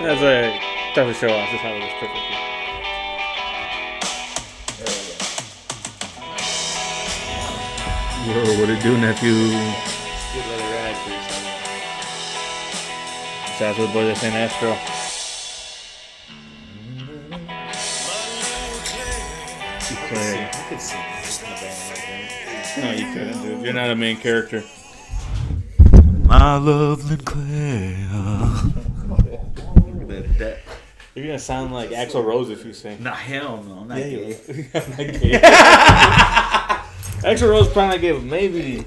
That's a tough to show off. Just how it is perfectly. Yo, what are you doing, nephew? Good let it ride for a second. Shout out to the boys at St. Astro. I could sing this in a band right there. No, you couldn't, dude. You're not a main character. My lovely Claire. You're gonna sound like Axl Rose if you sing. Nah, hell no. I'm not gay. I'm not gay. Axl Rose probably gave maybe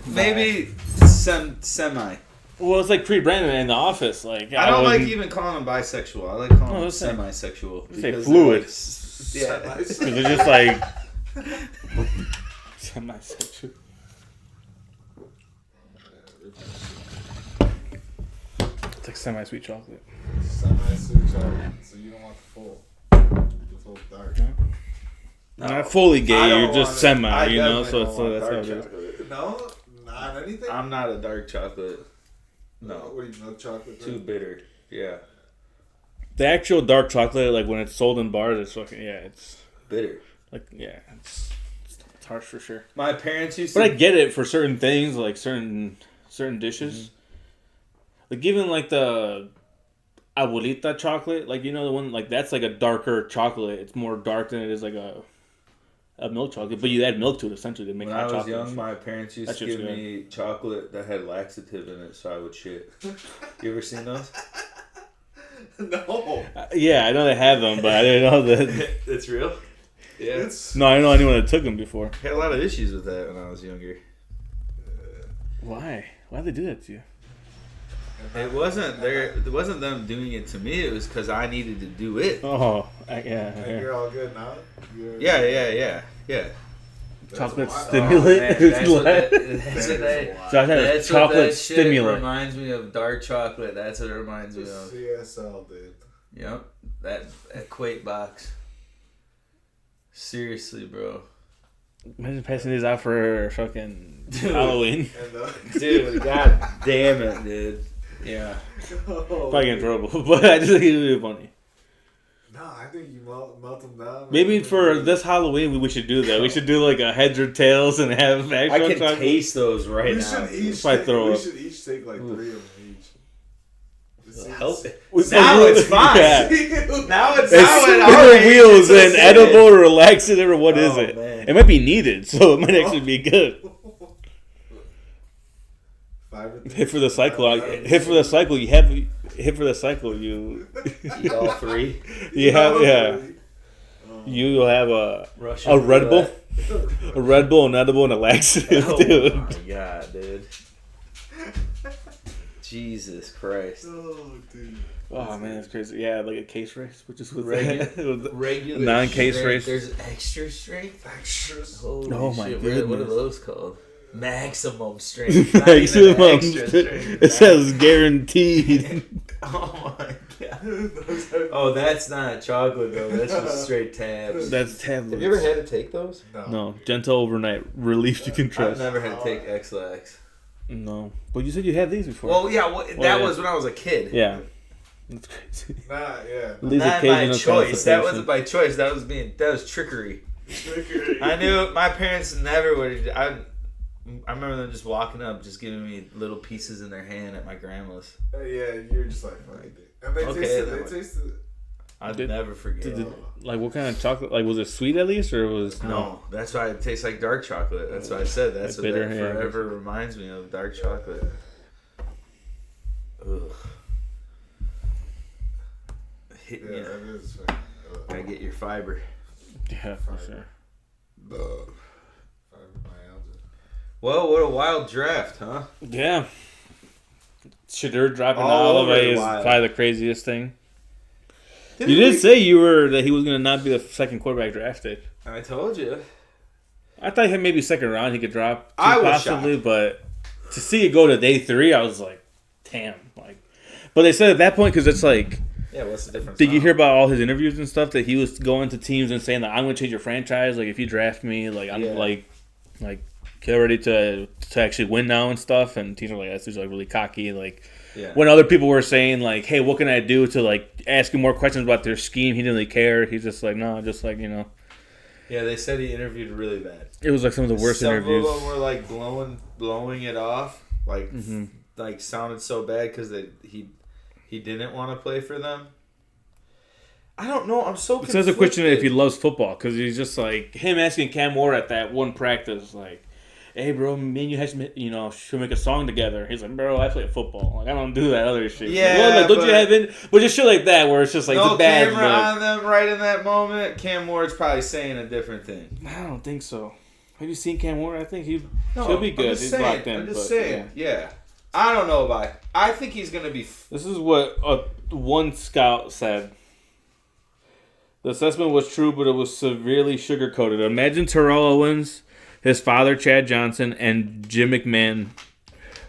Semi. Well, it's like pre-Brandon in The Office. Like I don't like even calling them bisexual. I like calling them semi-sexual. Say fluid. Yeah. They're just like semi-sexual. It's like semi-sweet chocolate. Semi-sweet chocolate, so you don't want the full dark. No. Not fully gay, you're just semi, you know. So definitely that's how it is. Chocolate. No, not anything. I'm not a dark chocolate. No. What do you know? Chocolate. Too bitter. Yeah. The actual dark chocolate, like when it's sold in bars, it's fucking it's bitter. Like it's harsh for sure. My parents used to. But I get it for certain things, like certain dishes. Mm-hmm. Like even like the abuelita chocolate, like you know the one like that's like a darker chocolate. It's more dark than it is like a milk chocolate. But you add milk to it essentially to make when hot chocolate. When I was young, my parents used to give me chocolate that had laxative in it, so I would shit. You ever seen those? No. Yeah, I know they have them, but I didn't know that. It's real? Yeah. No, I know anyone that took them before. I had a lot of issues with that when I was younger. Why? Why'd they do that to you? It wasn't them doing it to me. It was because I needed to do it. Oh, yeah. And you're all good now? Yeah. Chocolate stimulant? That's chocolate that stimulant. Reminds me of dark chocolate. That's what it reminds me of. CSL, dude. Yep. That Quake box. Seriously, bro. Imagine passing these out for fucking Halloween. Dude, god damn it, dude. Yeah. Probably get in trouble, but I just think it would be funny. No, I think you melt them down. Maybe for this Halloween we should do that. We should do like a heads or tails and have actual I can chocolate. taste those right now. We should each take like 3 of them each. Help it. Now it's fine. Yeah. Now it's wheels and edible or laxative or what is it? Man. It might be needed, so it might actually be good. Hit for the cycle. Hit for the cycle. You have hit for the cycle. You eat all 3. You have You'll have a Red Bull, a Red Bull, an edible, and a laxative, dude. Oh my god, dude. Jesus Christ. Oh, dude. Oh man, that's crazy. Yeah, like a case race, which is with regular non-case strength. race. There's extra strength. Extras. Holy my shit. goodness. What are those called? Maximum strength. Maximum strength. It says guaranteed. Oh my god. Oh, that's not chocolate though. That's just straight tabs. That's tablets. Have you ever had to take those? No. Gentle overnight relief you can trust. I've never had to take X-Lax. No, but you said you had these before. Well, yeah, that was when I was a kid. Yeah, that's crazy. Not by choice. That wasn't by choice. That was trickery. I knew my parents never would. I remember them just walking up, just giving me little pieces in their hand at my grandma's. Yeah, you're just like, fuck it. And they tasted. I'd never forget. Like what kind of chocolate? Like was it sweet at least, or was no? That's why it tastes like dark chocolate. That's why I said that's like what bitter, that forever reminds me of, dark chocolate. Ugh. Hit me. That is. Gotta get your fiber. Yeah, for sure. Well, what a wild draft, huh? Yeah. Shedeur dropping All Olive over is wild. probably the craziest thing. You did say that he was going to not be the second quarterback drafted. I told you. I thought he maybe second round he could drop. I was possibly, shocked. But to see it go to day 3, I was like, damn. But they said at that point, because it's like, yeah, what's the difference? did you hear about all his interviews and stuff that he was going to teams and saying that I'm going to change your franchise? Like if you draft me, like I'm like get ready to actually win now and stuff. And teachers like, that's like really cocky. Like when other people were saying like, hey, what can I do to like ask him more questions about their scheme? He didn't really care. He's just like, no, just like, Yeah, they said he interviewed really bad. It was like some of the worst interviews. Some of them were like blowing it off, like like sounded so bad because he didn't want to play for them. I don't know. I'm so confused. It says a question if he loves football because he's just like him asking Cam Ward at that one practice, like, "Hey, bro, me and you should make a song together." He's like, "Bro, I play football. Like, I don't do that other shit." Yeah, well, like, don't you have it? But just shit like that where it's just like no the bad camera on them right in that moment. Cam Ward's probably saying a different thing. I don't think so. Have you seen Cam Ward? I think he'll be good. He's locked in. I'm just saying. Yeah. I don't know about it. I think he's gonna be. This is what one scout said. The assessment was true, but it was severely sugar-coated. Imagine Terrell Owens, his father, Chad Johnson, and Jim McMahon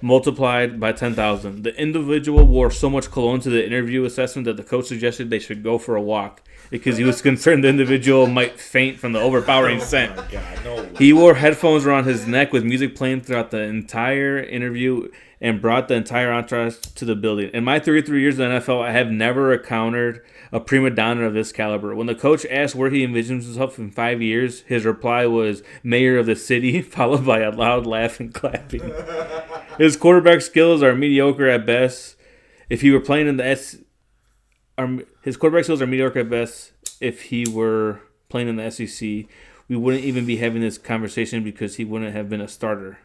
multiplied by 10,000. The individual wore so much cologne to the interview assessment that the coach suggested they should go for a walk because he was concerned the individual might faint from the overpowering scent. God, no. He wore headphones around his neck with music playing throughout the entire interview and brought the entire entourage to the building. In my 33 years in the NFL, I have never encountered a prima donna of this caliber. When the coach asked where he envisions himself in 5 years, his reply was mayor of the city, followed by a loud laugh and clapping. His quarterback skills are mediocre at best. If he were playing in the his quarterback skills are mediocre at best. If he were playing in the SEC, we wouldn't even be having this conversation because he wouldn't have been a starter.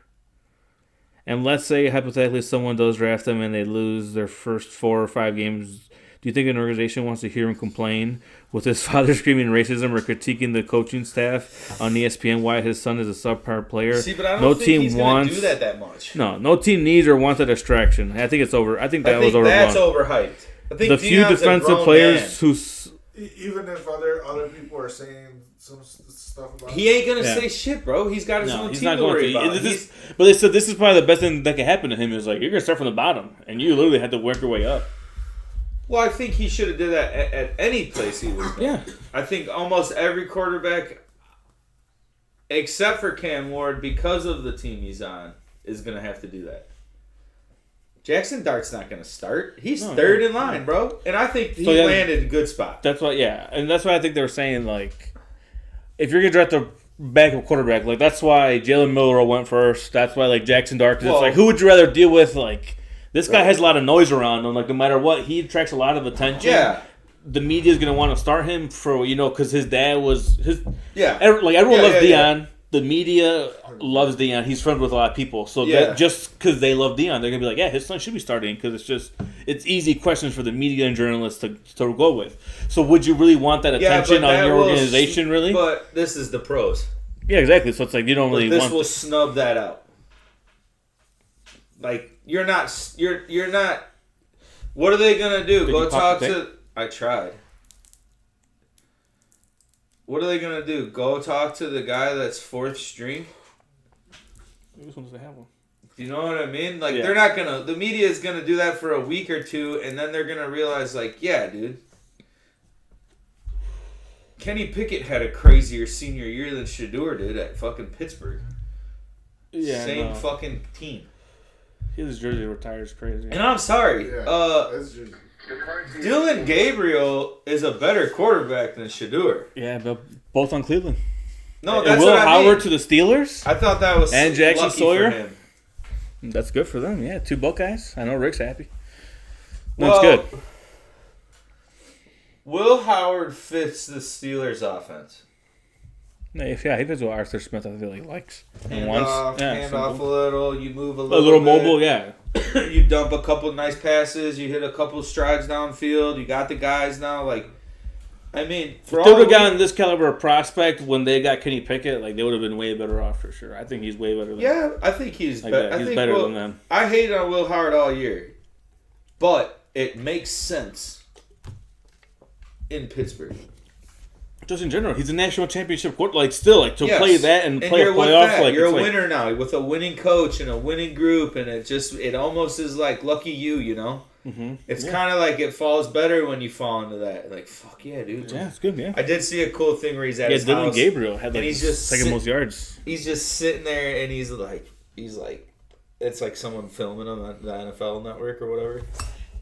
And let's say, hypothetically, someone does draft him and they lose their first 4 or 5 games. Do you think an organization wants to hear him complain with his father screaming racism or critiquing the coaching staff on ESPN why his son is a subpar player? See, but I don't think he's going to do that much. No team needs or wants a distraction. I think it's over. I think that was overblown. That's overhyped. I think the few defensive players who... Even if other people are saying some stuff about he ain't gonna say shit, bro. He's got his own team to worry about. But they said this is probably the best thing that could happen to him. Is like you're gonna start from the bottom, and you literally had to work your way up. Well, I think he should have did that at any place he was in. Yeah. I think almost every quarterback, except for Cam Ward, because of the team he's on, is gonna have to do that. Jackson Dart's not going to start. He's third in line, bro. And I think he landed a good spot. That's why, and that's why I think they were saying, like, if you're going to draft a backup quarterback, like, that's why Jalen Milroe went first. That's why, like, Jackson Dart, because it's like, who would you rather deal with? Like, this guy has a lot of noise around him. Like, no matter what, he attracts a lot of attention. Yeah. The media is going to want to start him for, because his dad was his. Yeah. Everyone loves Deion. Yeah. The media loves Deion. He's friends with a lot of people. So that just because they love Deion, they're going to be like, yeah, his son should be starting because it's easy questions for the media and journalists to go with. So would you really want that attention on your organization, really? But this is the pros. Yeah, exactly. So it's like you don't really want this will snub that out. Like, you're not... What are they going to do? Go talk to... I tried. What are they going to do? Go talk to the guy that's fourth string? Which one does they have one? Do you know what I mean? Like, they're not going to... The media is going to do that for a week or two, and then they're going to realize, like, yeah, dude. Kenny Pickett had a crazier senior year than Shedeur did at fucking Pittsburgh. Yeah, Same fucking team. His jersey retires crazy. And I'm sorry. Yeah, Dylan Gabriel is a better quarterback than Shedeur. Yeah, but both on Cleveland. No, that's and Will what I mean. Howard to the Steelers. I thought that was and Jackson lucky Sawyer. For him. That's good for them. Yeah, 2 Buckeyes. I know Rick's happy. That's good. Will Howard fits the Steelers' offense. Yeah, he fits what Arthur Smith I feel like likes. Hand off a little. You move a little mobile. Yeah. You dump a couple nice passes. You hit a couple strides downfield. You got the guys now. Like, I mean, for if they would have gotten this caliber of prospect when they got Kenny Pickett, like they would have been way better off for sure. I think he's way better. Yeah, I think he's better. He's better than them. I hated on Will Howard all year, but it makes sense in Pittsburgh. Just in general, he's a national championship quarterback. Like still, like to play that and play a playoff. Like you're a winner now with a winning coach and a winning group, and it almost is like lucky you know. It's kind of like it falls better when you fall into that. Like, fuck yeah, dude. Yeah, it's good, man. I did see a cool thing where he's at his Dylan house. Gabriel had like he's just second most yards. He's just sitting there and he's like, it's like someone filming him on the NFL Network or whatever.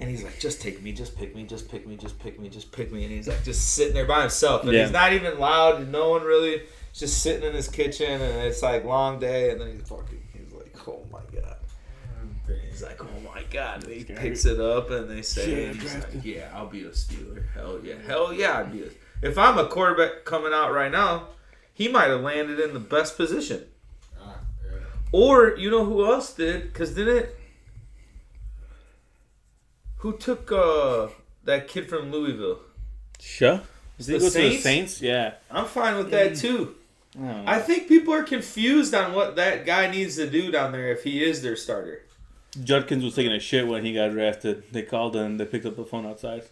And he's like, just take me, just pick me, just pick me, just pick me, just pick me. And he's like, just sitting there by himself. And he's not even loud. And no one really, he's just sitting in his kitchen. And it's like long day. And then he's like, oh my God. He's like, oh my God. And he picks it up and they say, and he's like, yeah, I'll be a Steeler. Hell yeah, I'd be a. If I'm a quarterback coming out right now, he might have landed in the best position. Or, you know who else did? Because who took that kid from Louisville? Sure. Does he go to the Saints? Yeah. I'm fine with that, too. I think people are confused on what that guy needs to do down there if he is their starter. Judkins was taking a shit when he got drafted. They called him. They picked up the phone outside.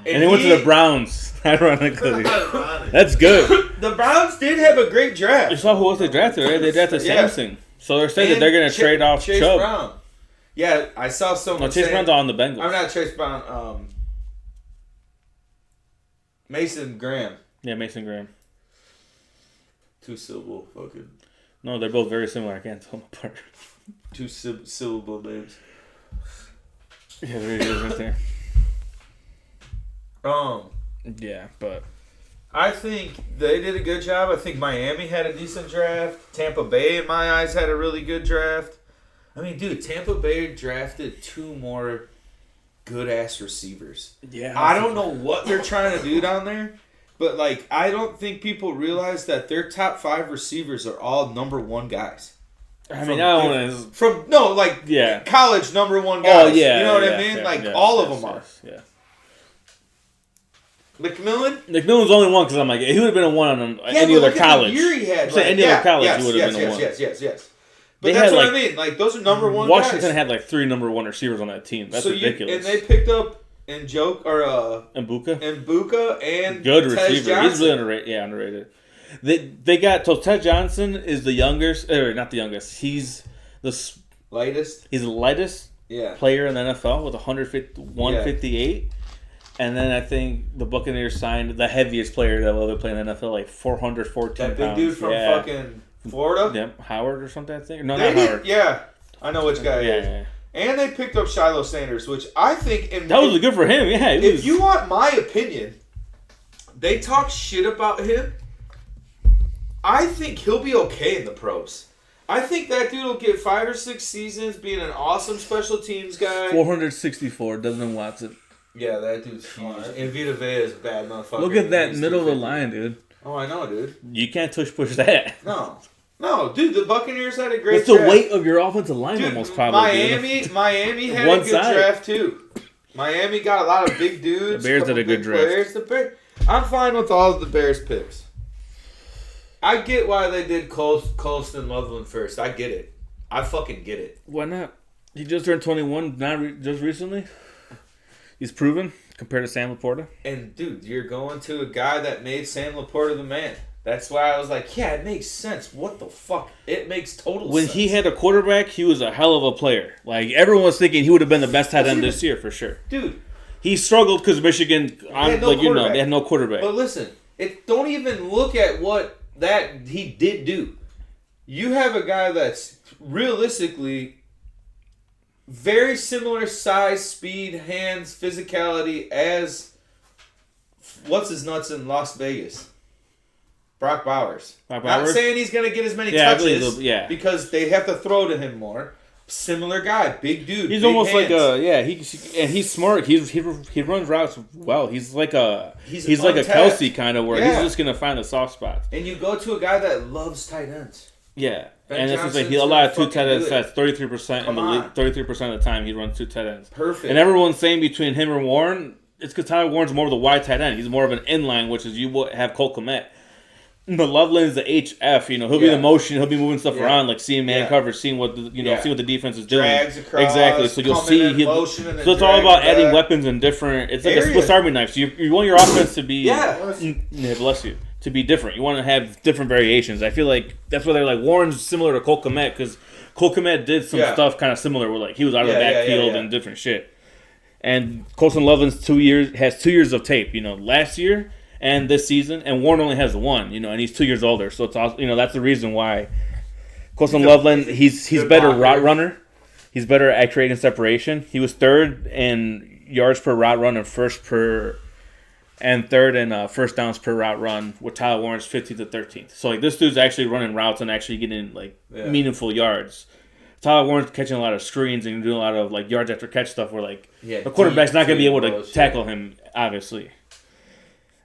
And he went to the Browns, ironically. That's good. The Browns did have a great draft. You saw who else they drafted, right? They drafted Samson. So they're saying that they're going to trade off Chase Chubb. Brown. Yeah, I saw someone Chase Brown's on the Bengals. I'm not Chase Brown. Mason Graham. Yeah, Mason Graham. 2-syllable fucking. No, they're both very similar. I can't tell them apart. 2-syllable names. Yeah, there he is right there. Yeah, but I think they did a good job. I think Miami had a decent draft. Tampa Bay, in my eyes, had a really good draft. I mean, dude, Tampa Bay drafted 2 more good-ass receivers. Yeah. I don't know what they're trying to do down there, but, like, I don't think people realize that their top 5 receivers are all number 1 guys. I mean, I don't want to... college number 1 guys. Oh, yeah. You know what I mean? All of them are. Yeah. McMillan? McMillan's only one because I'm like, he would have been a one on any other college. The year he had. Any other college, he would have been a one. Yes. But that's what I mean. Like, those are number 1 Washington guys. had like 3 number 1 receivers on that team. That's ridiculous. And they picked up Mbuka and good Tej receiver. Johnson. He's really underrated. Yeah, underrated. They got Tej Johnson is the youngest, or not the youngest. He's the lightest. He's the lightest player in the NFL with 158. And then I think the Buccaneers signed the heaviest player that will ever play in the NFL, like 414 that big pounds. Dude from fucking Florida? Yep, Howard or something, I think. No, not Howard. Yeah, I know which guy is. Yeah. And they picked up Shiloh Sanders, which I think... that was good for him, yeah. If you want my opinion, they talk shit about him. I think he'll be okay in the pros. I think that dude will get 5 or 6 seasons being an awesome special teams guy. 464, Desmond Watson. Yeah, that dude's huge. And Vita Vea is a bad motherfucker. Look at that middle of the line, dude. Oh, I know, dude. You can't push that. No, dude, the Buccaneers had a great draft. It's the weight of your offensive line almost probably. Miami had a good draft, too. Miami got a lot of big dudes. The Bears did a good draft. I'm fine with all of the Bears picks. I get why they did Colston Loveland first. I get it. I fucking get it. Why not? He just turned 21 just recently. He's proven compared to Sam Laporta. And, dude, you're going to a guy that made Sam Laporta the man. That's why I was like, yeah, it makes sense. What the fuck? It makes total sense. When he had a quarterback, he was a hell of a player. Like, everyone was thinking he would have been the best tight end this year for sure. Dude. He struggled because Michigan, they had no quarterback. But listen, don't even look at what that he did do. You have a guy that's realistically very similar size, speed, hands, physicality as what's his nuts in Las Vegas? Brock Bowers. Not saying he's going to get as many touches because they have to throw to him more. Similar guy, big dude. He's big almost hands. like he's smart. He runs routes well. He's like a Kelsey kind of where he's just going to find the soft spots. And you go to a guy that loves tight ends. Yeah. And it's like a lot of 2 tight ends. That's 33% in the league. 33% of the time he runs 2 tight ends. Perfect. And everyone's saying between him and Warren, it's because Tyler Warren's more of the wide tight end. He's more of an inline, which is you would have Cole Kmet. The Loveland is the HF. He'll be the motion. He'll be moving stuff around, like seeing man coverage, seeing what seeing what the defense is doing. Drags across, exactly. So you'll see. So it's all about adding weapons and different. It's like a Swiss Army knife. So you want your offense to be bless you. To be different. You want to have different variations. I feel like that's why they're like Warren's similar to Cole Kmet because Cole Kmet did some stuff kind of similar where like he was out of the backfield and different shit. And Colson Loveland's 2 years has 2 years of tape, last year and this season, and Warren only has one, and he's 2 years older, so it's also, that's the reason why Colson Loveland he's better route runner, he's better at creating separation. He was third in yards per route run and third in first downs per route run, with Tyler Warren's 15th to 13th. So like this dude's actually running routes and actually getting like meaningful yards. Tyler Warren's catching a lot of screens and doing a lot of like yards after catch stuff where like the quarterback's not going to be able to tackle him, obviously.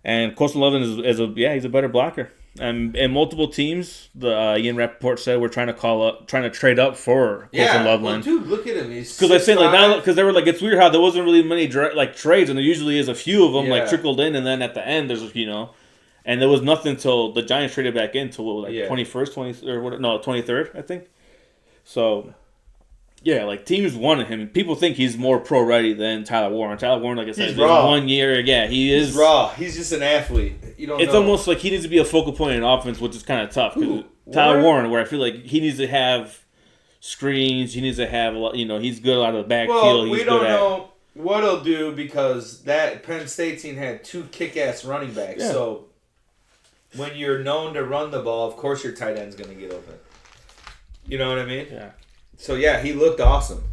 And Colson Loveland he's a better blocker. And multiple teams, the Ian Rappaport said we're trying to trade up for Colson Loveland. Well, dude, look at him. Because I said like now because they were like it's weird how there wasn't really many like trades, and there usually is a few of them like trickled in, and then at the end there's and there was nothing until the Giants traded back in until 23rd, I think. So, like teams wanted him. People think he's more pro ready than Tyler Warren. Tyler Warren, like I said, he's raw. 1 year. Yeah, he's raw. He's just an athlete. It's almost like he needs to be a focal point in offense, which is kind of tough. Tyler Warren, where I feel like he needs to have screens. He needs to have a lot. He's good out of the backfield. Well, we don't know what he'll do because that Penn State team had 2 kick-ass running backs. Yeah. So when you're known to run the ball, of course your tight end's going to get open. You know what I mean? Yeah. So, he looked awesome.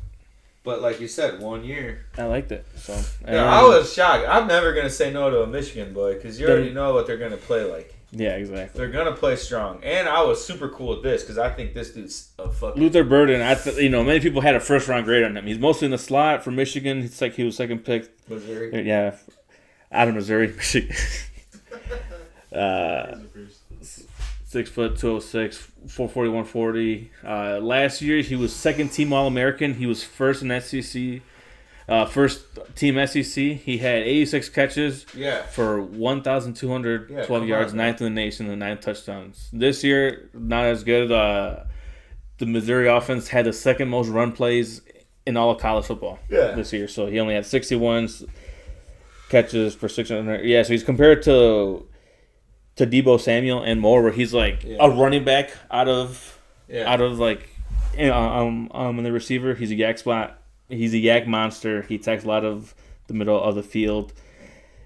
But like you said, 1 year. I liked it. So I was shocked. I'm never going to say no to a Michigan boy because you already know what they're going to play like. Yeah, exactly. They're going to play strong. And I was super cool with this because I think this dude's a fucking... Luther Burden, many people had a first-round grade on him. He's mostly in the slot for Michigan. It's like he was second pick. Missouri? Yeah. Out of Missouri. Michigan. 6 foot, 206, 440, 140. Last year, he was second team All-American. He was first in SEC, first team SEC. He had 86 catches for 1,212 yards, ninth in the nation, and 9 touchdowns. This year, not as good. The Missouri offense had the second most run plays in all of college football this year. So he only had 61 catches for 600. Yeah, so he's compared to Deebo Samuel and more, where he's like a running back out of like in the receiver. He's a yak spot. He's a yak monster. He attacks a lot of the middle of the field.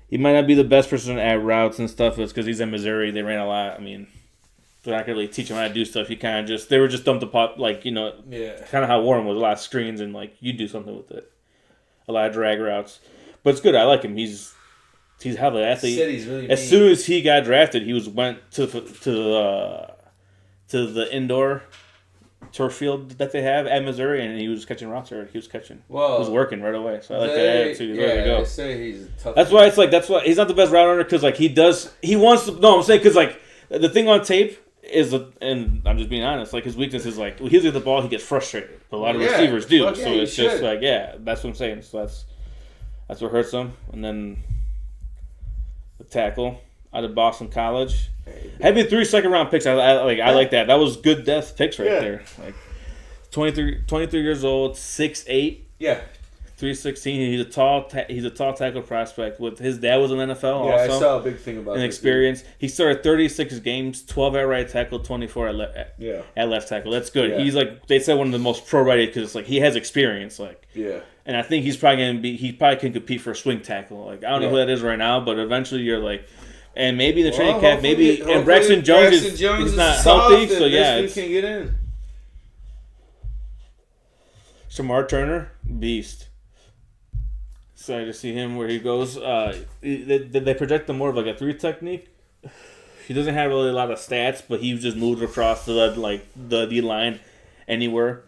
He might not be the best person at routes and stuff. It's because he's in Missouri. They ran a lot. I mean, they're not gonna really teach him how to do stuff. He kind of they were just dumped the pop, like kind of how Warren was, a lot of screens and like you do something with it, a lot of drag routes. But it's good. I like him. He's how the athlete. Really as soon as he got drafted, he went to the indoor turf field that they have at Missouri, and he was catching routes already. He was catching. Well, he was working right away. So I like that attitude. He's ready to go. They say he's a tough. That's why he's not the best route runner because like he wants to. No, I'm saying because like the thing on tape is, and I'm just being honest, like his weakness is like when he's at the ball, he gets frustrated. A lot of receivers do. So it's just like that's what I'm saying. So that's what hurts him, and then. The tackle out of Boston College. Having 3 second-round picks, I like that. That was good depth picks right there. Like 23 years old, 6'8". Yeah. 316. He's a tall tackle prospect. With his dad was in the NFL also. Yeah, I saw a big thing about an experience. He started 36 games, 12 at right tackle, 24 at left tackle. That's good. Yeah. He's like they said one of the most pro-ready because it's like he has experience. Like and I think he probably can compete for a swing tackle. Like I don't know who that is right now, but eventually you're like, and maybe the training camp, and Braxton Jones is not healthy, so this dude can get in. Shamar Turner, beast. Excited to see him where he goes. They project him more of like a 3 technique. He doesn't have really a lot of stats, but he just moves across the D line anywhere.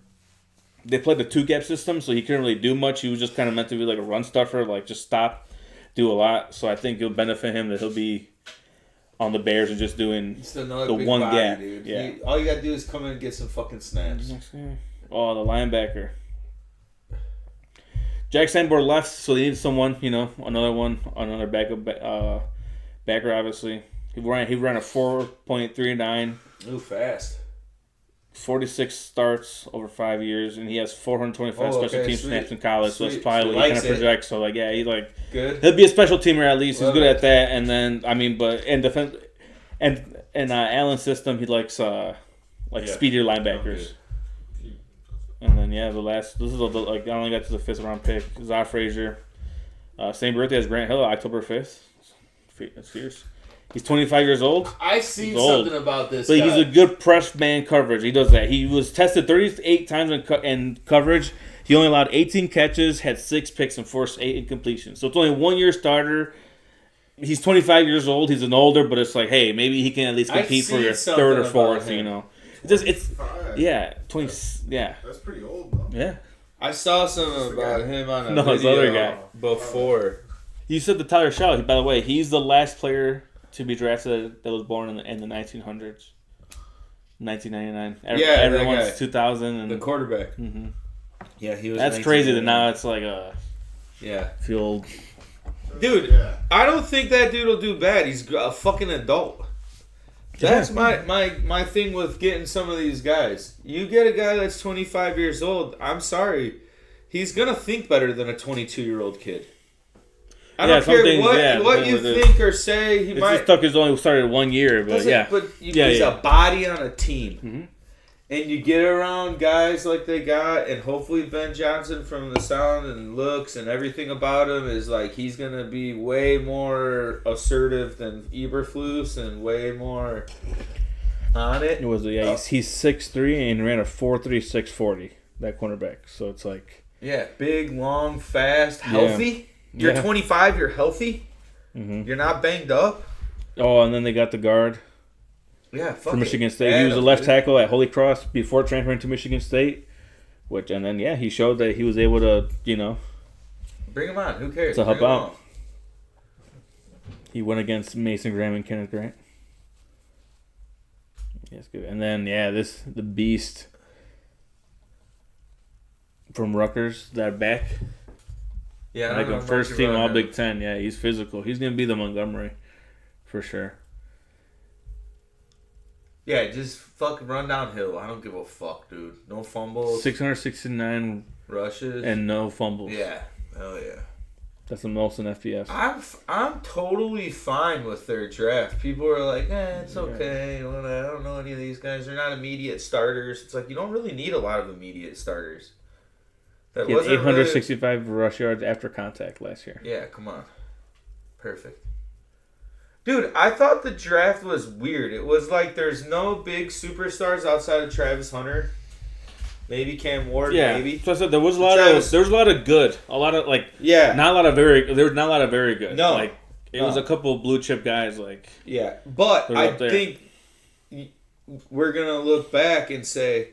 They played the 2-gap system, so he couldn't really do much. He was just kind of meant to be like a run stuffer, like just stop, do a lot. So I think it'll benefit him that he'll be on the Bears and just doing the one body, gap. Dude. Yeah. All you gotta do is come in and get some fucking snaps. Oh, the linebacker. Jack Sanborn left, so they needed someone, another backup backer, obviously. He ran a 4.39. Ooh, fast. 46 starts over 5 years, and he has 425 special team snaps in college, so that's probably he what he kind of projects. So, good. He'll be a special teamer at least. He's good at that. And then, in defense, and Allen's system, he likes speedier linebackers. then this is I only got to the 5th round pick. Zah Frazier, same birthday as Grant Hill, October 5th. That's fierce. He's 25 years old. I seen something about this. But he's a good press man coverage. He does that. He was tested 38 times in coverage. He only allowed 18 catches, had 6 picks, and forced 8 incompletions. So it's only a 1-year starter. He's 25 years old. He's an older, but it's like, hey, maybe he can at least compete for your 3rd or 4th. You know, it's 20. Yeah, that's pretty old, though. Yeah, I saw something about him on a his other guy before. You said the Tyler Shaw. By the way, he's the last player to be drafted that was born in the 1900s. 1999. Everyone's 2000 and the quarterback. Mm-hmm. Yeah, he was. That's crazy that now it's like feel. Dude, I don't think that dude will do bad. He's a fucking adult. That's my thing with getting some of these guys. You get a guy that's 25 years old, I'm sorry. He's going to think better than a 22-year-old kid. I don't care what you think or say. He might. Stuck has only started 1 year, but he's a body on a team. Mm-hmm. And you get around guys like they got, and hopefully Ben Johnson, from the sound and looks and everything about him, is like he's going to be way more assertive than Eberflus and way more on it. He's 6'3" and ran a 4.3 640, that cornerback. So it's like... Yeah, big, long, fast, healthy. You're 25, you're healthy. Mm-hmm. You're not banged up. Oh, and then they got the guard. Yeah, from Michigan State. He was a left tackle at Holy Cross before transferring to Michigan State. He showed that he was able to, bring him on. Who cares? To help out. He went against Mason Graham and Kenneth Grant. Yeah, it's good. And then the beast from Rutgers, that back. Yeah, I don't know first team All Big Ten. Yeah, he's physical. He's gonna be the Montgomery, for sure. Yeah, just fucking run downhill. I don't give a fuck, dude. No fumbles. 669 rushes and no fumbles. Yeah, hell yeah. That's the most in FBS. I'm totally fine with their draft. People are like, it's okay. Well, I don't know any of these guys. They're not immediate starters. It's like you don't really need a lot of immediate starters. He had 865 rush yards after contact last year. Yeah, come on. Perfect. Dude, I thought the draft was weird. It was like there's no big superstars outside of Travis Hunter. Maybe Cam Ward, maybe. So I said there was a lot of good. A lot of there was not a lot of very good. No. It was a couple of blue chip guys Yeah. But I think we're gonna look back and say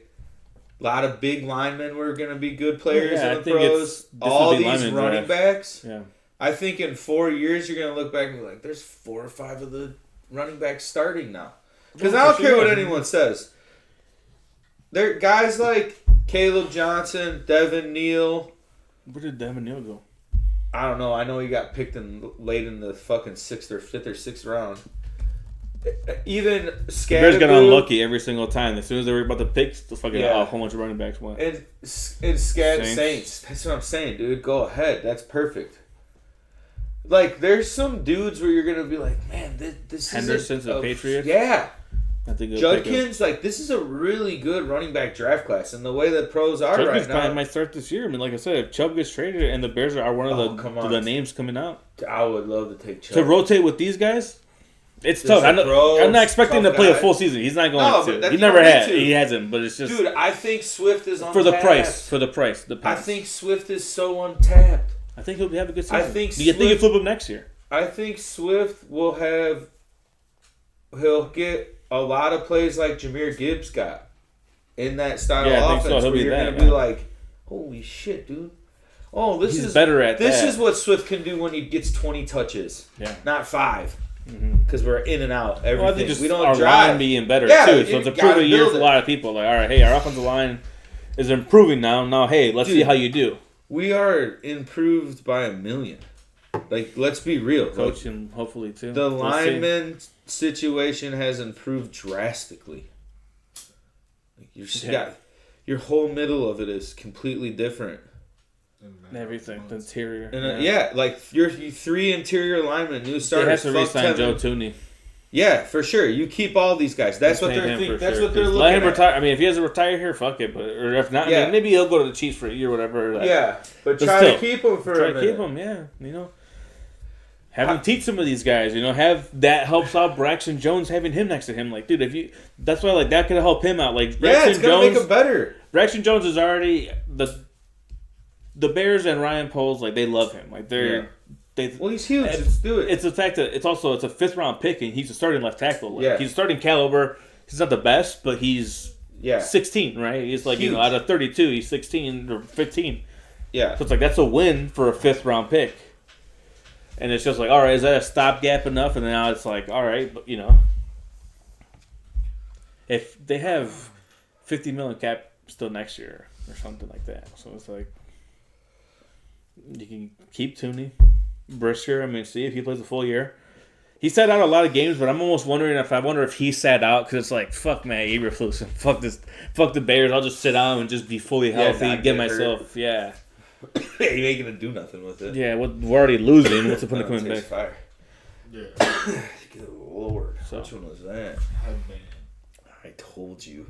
a lot of big linemen were gonna be good players in the pros. All these running backs. Yeah. I think in 4 years, you're going to look back and be like, there's 4 or 5 of the running backs starting now. Because I don't care what anyone says. There are guys like Caleb Johnson, Devin Neal. Where did Devin Neal go? I don't know. I know he got picked late in the fucking 5th or 6th round. Even Scatterboo. Bears got unlucky every single time. As soon as they were about to pick, the fucking a whole bunch of running backs went. And Saints. That's what I'm saying, dude. Go ahead. That's perfect. There's some dudes where you're going to be like, man, this is Henderson's a Patriot? Yeah. Judkins, this is a really good running back draft class. And the way the pros are right now. Might start this year. I mean, like I said, if Chubb gets traded and the Bears are one of the names coming out. I would love to take Chubb. To rotate with these guys, it's tough. I'm not expecting him to play a full season. He's not going to. He never had. He hasn't, but it's just... Dude, I think Swift is untapped. For the price. I think Swift is so untapped. I think he'll have a good season. Do you think he'll flip him next year? I think Swift will have... He'll get a lot of plays like Jahmyr Gibbs got in that style of offense where you're going to be like, holy shit, dude. Oh, he's better at that. This is what Swift can do when he gets 20 touches. Yeah. Not 5. Because we're in and out. Everything. Well, I think we don't our drive. Line being better, too. So it's a proven year for a lot of people. Like, all right, hey, our offensive line is improving now. Now, hey, let's see how you do. We are improved by a million. Let's be real. Coaching, hopefully, too. The lineman situation has improved drastically. Your whole middle of it is completely different. Everything, the interior. And your 3 interior linemen, new starters. They have to re-sign Joe Tooney. Yeah, for sure. You keep all these guys. That's what they're thinking. That's what they're looking let him at. retire. I mean, if he has to retire here, fuck it. But or if not, I mean, maybe he'll go to the Chiefs for a year or whatever. But try to keep him for a minute. Keep him, yeah. You know, have him teach some of these guys. You know, have that helps out Braxton Jones having him next to him. Like, dude, if you, that's why like that could help him out. Like, Braxton it's gonna make him better. Braxton Jones is already the Bears and Ryan Poles, like they love him. Like well, he's huge. Let's do it. It's the fact that it's a 5th round pick, and he's a starting left tackle. Like, he's starting caliber. He's not the best, but he's 16, right? He's like huge. Out of 32, he's 16 or 15. Yeah. So it's like that's a win for a 5th round pick. And it's just like, all right, is that a stopgap enough? And then now it's like, all right, but if they have $50 million cap still next year or something like that, so it's like you can keep Tooney. Brisker, I mean, see if he plays a full year. He sat out a lot of games, but I'm almost wondering if he sat out because it's like, fuck man, Eberflus, fuck the Bears. I'll just sit down and just be fully healthy and get myself, you ain't gonna do nothing with it. Yeah, we're already losing. What's the point of coming back? Fire. Yeah. Good Lord, which one was that? Headband. I told you.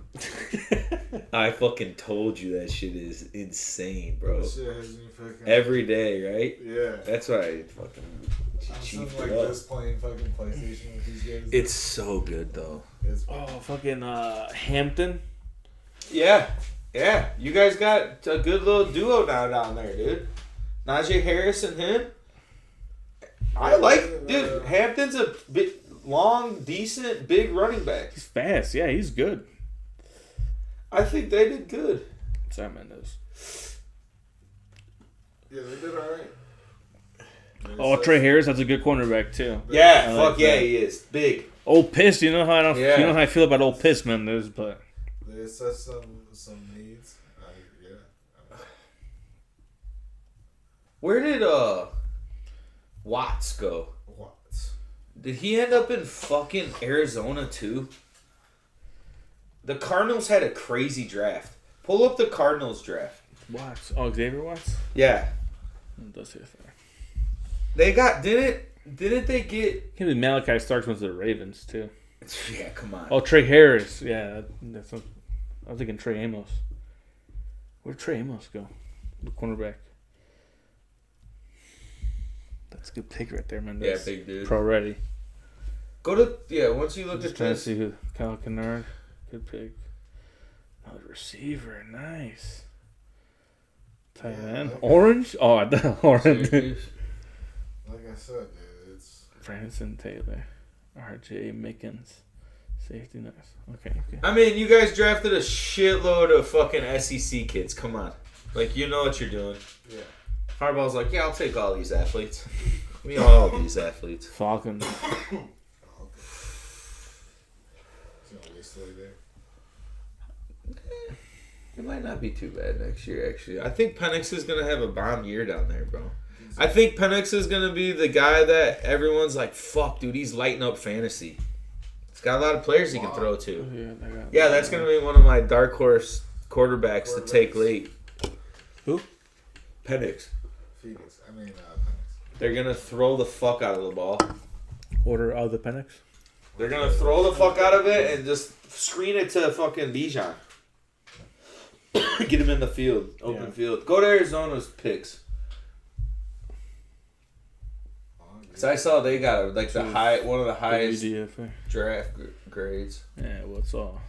I fucking told you that shit is insane, bro. That shit has me fucking... Every day, right? Yeah. That's why I fucking cheap like this playing fucking PlayStation with these guys. It's so good, though. Fucking Hampton. Yeah. Yeah. You guys got a good little duo now down there, dude. Najee Harris and him. Dude, Hampton's a bit... long, decent, big running back. He's fast. Yeah, he's good. I think they did good. Sam Mendes. Yeah, they did all right. Trey Harris, that's a good cornerback too. Yeah, fuck yeah, he is big. Old Piss, you know how I feel about Old Piss Mendes, but they assess some needs. Where did Watts go? Did he end up in fucking Arizona too? The Cardinals had a crazy draft. Pull up the Cardinals draft. Watts. Oh, Xavier Watts? Yeah. That's it. They got didn't they get Maybe Malachi Starks went to the Ravens too. Yeah, come on. Oh, Trey Harris. Yeah, I was thinking Trey Amos. Where'd Trey Amos go? The cornerback. That's a good pick right there, man. Yeah, big dude. Pro ready. Go to once you look at trying this. To see who Kyle Kennard. Good pick. Oh, receiver, nice. Tight end. Orange? Oh, I thought orange. Like I said, dude, it's Branson Taylor. RJ Mickens. Safety, nice. Okay. I mean, you guys drafted a shitload of fucking SEC kids. Come on. Like, you know what you're doing. Yeah. Harbaugh's like, yeah, I'll take all these athletes. Give me all these athletes. Falcons. It might not be too bad next year, actually. I think Penix is going to have a bomb year down there, bro. I think Penix is going to be the guy that everyone's like, fuck, dude, he's lighting up fantasy. He's got a lot of players he can throw to. Yeah, that's going to be one of my dark horse quarterbacks to take late. Who? Penix. Phoenix. Penix. They're going to throw the fuck out of the ball. Order of the Penix? They're going to throw the fuck out of it and just screen it to fucking Bijan. Get him in the field. Open field. Go to Arizona's picks. Because I saw they got one of the highest draft grades. Yeah, what's all?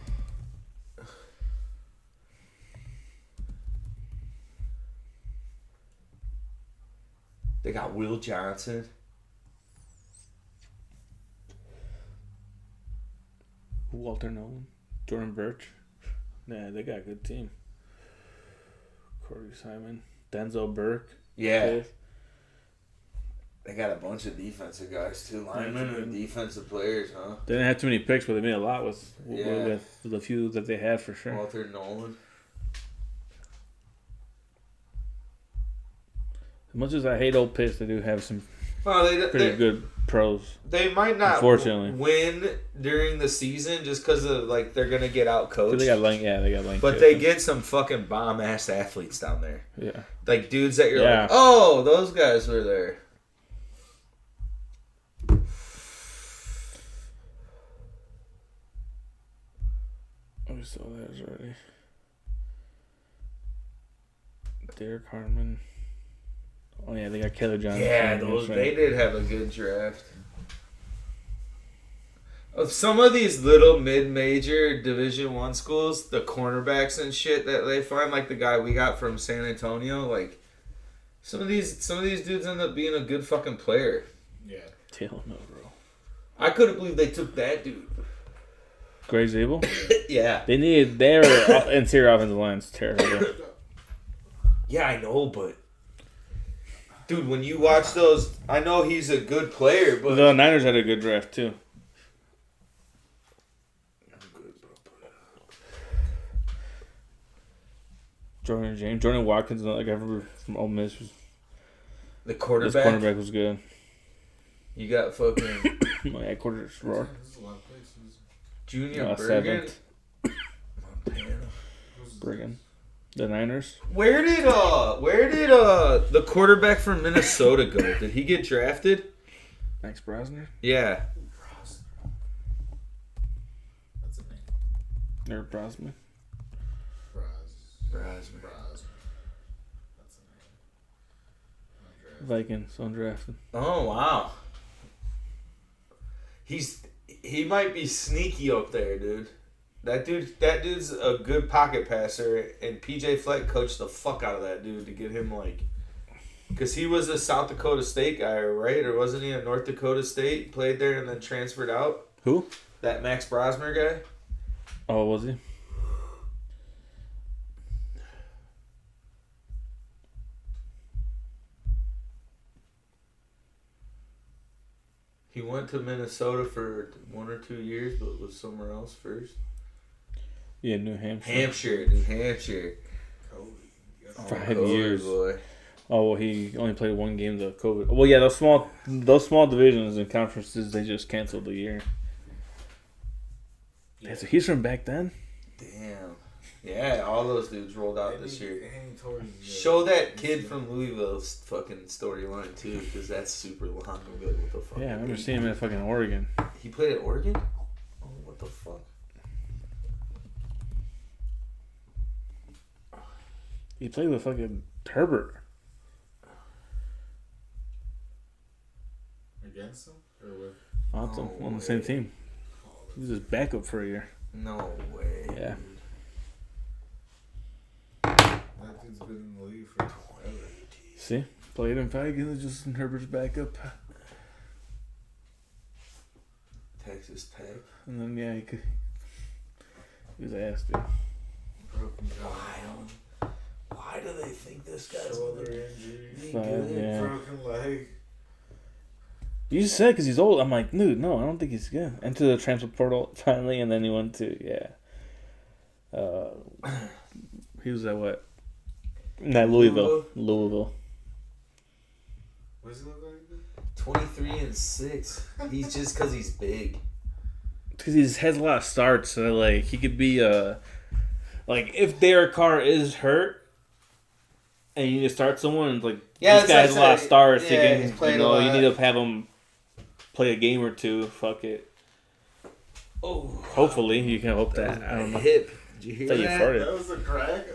They got Will Johnson. Walter Nolan. Jordan Birch. Yeah, they got a good team. Corey Simon. Denzel Burke. Yeah. Fifth. They got a bunch of defensive guys too. Linemen and defensive players, huh? They didn't have too many picks, but they made a lot with the few that they had for sure. Walter Nolan. As much as I hate Old Piss, they do have some pretty good pros. They might not unfortunately win during the season just because of they're gonna get out coached. They got Lane. But they get some fucking bomb ass athletes down there. Yeah, like dudes that you're like, oh, those guys were there. we saw that already. Derek Harmon. Oh yeah, they got Kelly Johnson. Yeah, they did have a good draft. Of some of these little mid-major Division I schools, the cornerbacks and shit that they find, like the guy we got from San Antonio, like some of these dudes end up being a good fucking player. Yeah. Hell no, bro. I couldn't believe they took that dude. Greg Zabel? Yeah. They needed their interior offensive line's terrible. Yeah, I know, but dude, when you watch those, I know he's a good player, but The Niners had a good draft too. Jordan Watkins, like I remember from Ole Miss, the quarterback. This cornerback was good. You got fucking Yeah, quarterback raw. Junior Bergen. Bergen. The Niners. Where did the quarterback from Minnesota go? Did he get drafted? Max Brosner? Yeah. That's a name. Eric Brosman. Brosman. That's a name. Vikings undrafted. Oh wow. He might be sneaky up there, dude. That dude's a good pocket passer, and PJ Fleck coached the fuck out of that dude to get him because he was a South Dakota State guy, right? Or wasn't he a North Dakota State? Played there and then transferred out. Who? That Max Brosmer guy. Oh, was he? He went to Minnesota for 1 or 2 years, but was somewhere else first. Yeah, New Hampshire. New Hampshire. 5 years. Boy. Oh, well, he only played one game of COVID. Well, yeah, those small divisions and conferences, they just canceled the year. Yeah. So he's from back then? Damn. Yeah, all those dudes rolled out this year. Show that kid from Louisville's fucking storyline, too, because that's super long. I'm good. What the fuck? Yeah, I remember seeing him at fucking Oregon. He played at Oregon? Oh, what the fuck? He played with fucking Herbert. Against him? Or with? On the same team. He was his backup for a year. No way. Yeah. That dude's been in the league for forever. See? Played him 5 games, just in Herbert's backup. Texas Tech. And then, yeah, he was ass, dude. Broken Why do they think this guy's shoulder injury? good? Yeah. Broken leg. You said because he's old. I'm like, dude, no, I don't think he's good. Enter the transfer portal finally, and then he went to, he was at what? Louisville. What does he look like? 23-6. He's just because he's big. Because he has a lot of starts, so like he could be if Derek Carr is hurt, and you need to start someone, this guy has a lot of starts. Yeah, you need to have him play a game or two. Fuck it. Oh, hopefully you can hope that. I don't know. Hip. Did you hear that? That was a crack?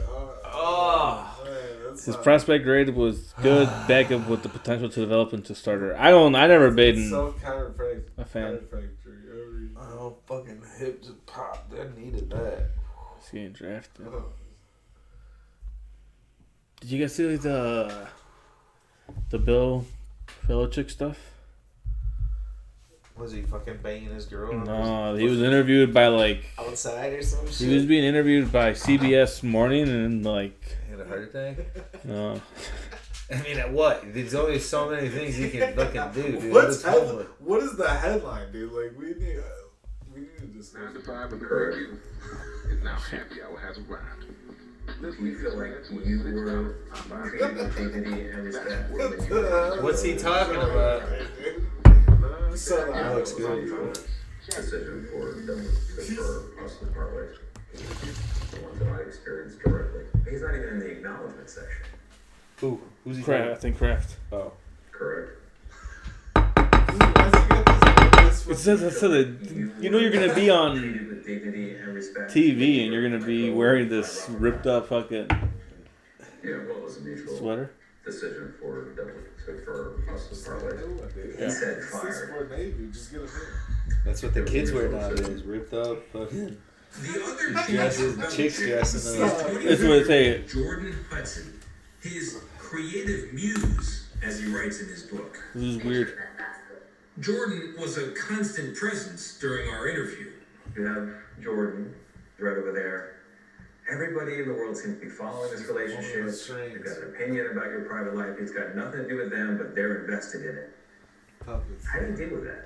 Man, his prospect grade was good, backup with the potential to develop into starter. I never been a fan. Oh, fucking hip just popped. They needed that. He's getting drafted. Did you guys see the Bill Belichick stuff? Was he fucking banging his girl? No, he was interviewed by outside or some shit. He was being interviewed by CBS Morning and He had a heart attack? No. I mean, at what? There's only so many things he can fucking do, dude. What is the headline, dude? We need to discuss. 9 to 5 with curfew is now happy hour has arrived. We feel like what's he talking about? That looks good. Decision for us to part ways. The ones that I experienced directly. He's not even in the acknowledgement section. Who's he? Kraft, I think Kraft. Oh. Correct. Why does he get this It says that you know you're gonna be on TV and you're gonna be wearing this ripped up fucking sweater. Decision for us to parlay. He said fire. Just get a That's what the kids wear nowadays. Ripped up fucking dresses, chicks dressing up. That's what it say. Jordan Hudson, his creative muse, as he writes in his book. This is weird. Jordan was a constant presence during our interview. You have Jordan right over there. Everybody in the world seems to be following this relationship. They've got an opinion about your private life. It's got nothing to do with them, but they're invested in it. How do you deal with that?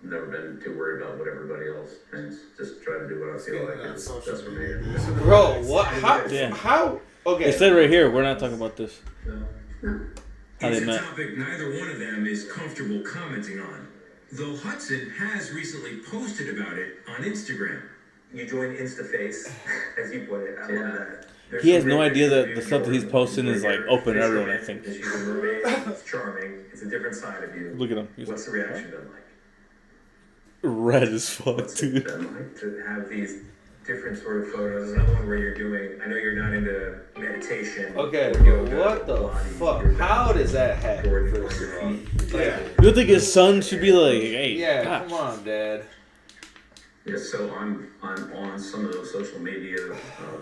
Never been too worried about what everybody else thinks. Just try to do what I feel like is best for me. Bro, what? How? Okay. It said right here, we're not talking about this. How they It's a met. topic neither one of them is comfortable commenting on, though Hudson has recently posted about it on Instagram. You join InstaFace, as you put it. I love that. He has no idea that the stuff that he's posting is like open to everyone, I think. She's a mermaid. It's charming. It's a different side of you. Look at him. What's the reaction been like? Red as fuck, What's dude. it been like to have these different sort of photos? There's another one where you're doing. I know you're not into meditation. Okay, or yoga, what the Pilates, fuck? you're How not does that happen? Jordan First on of your all, feet. yeah, You think his son should be like, hey, yeah. Pops. Come on, Dad. Yeah, so I'm on some of those social media.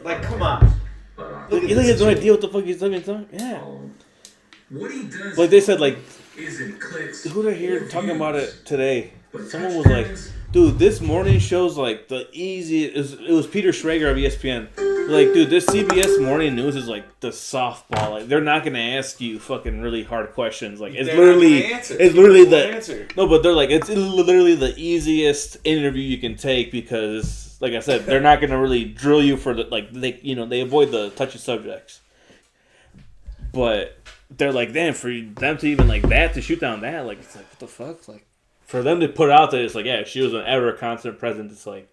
Like, come on. But, You think he has no idea what the fuck he's talking? Yeah. What he does Like they said, like, isn't clicks. who did I hear or talking about views, it today? but Someone was like, touchdowns. dude, this morning show's like the easiest. It was Peter Schrager of ESPN. Like, dude, this CBS morning news is like the softball. Like, they're not gonna ask you fucking really hard questions. Like, it's They're literally, not gonna answer. it's literally They won't the answer. no, but they're like, it's literally the easiest interview you can take because, like I said, they're not gonna really drill you for the like they avoid the touchy subjects. But they're like, damn, for them to even like that to shoot down that, like, it's like, what the fuck, like. For them to put out that it's like, yeah, she was an ever constant presence. It's like,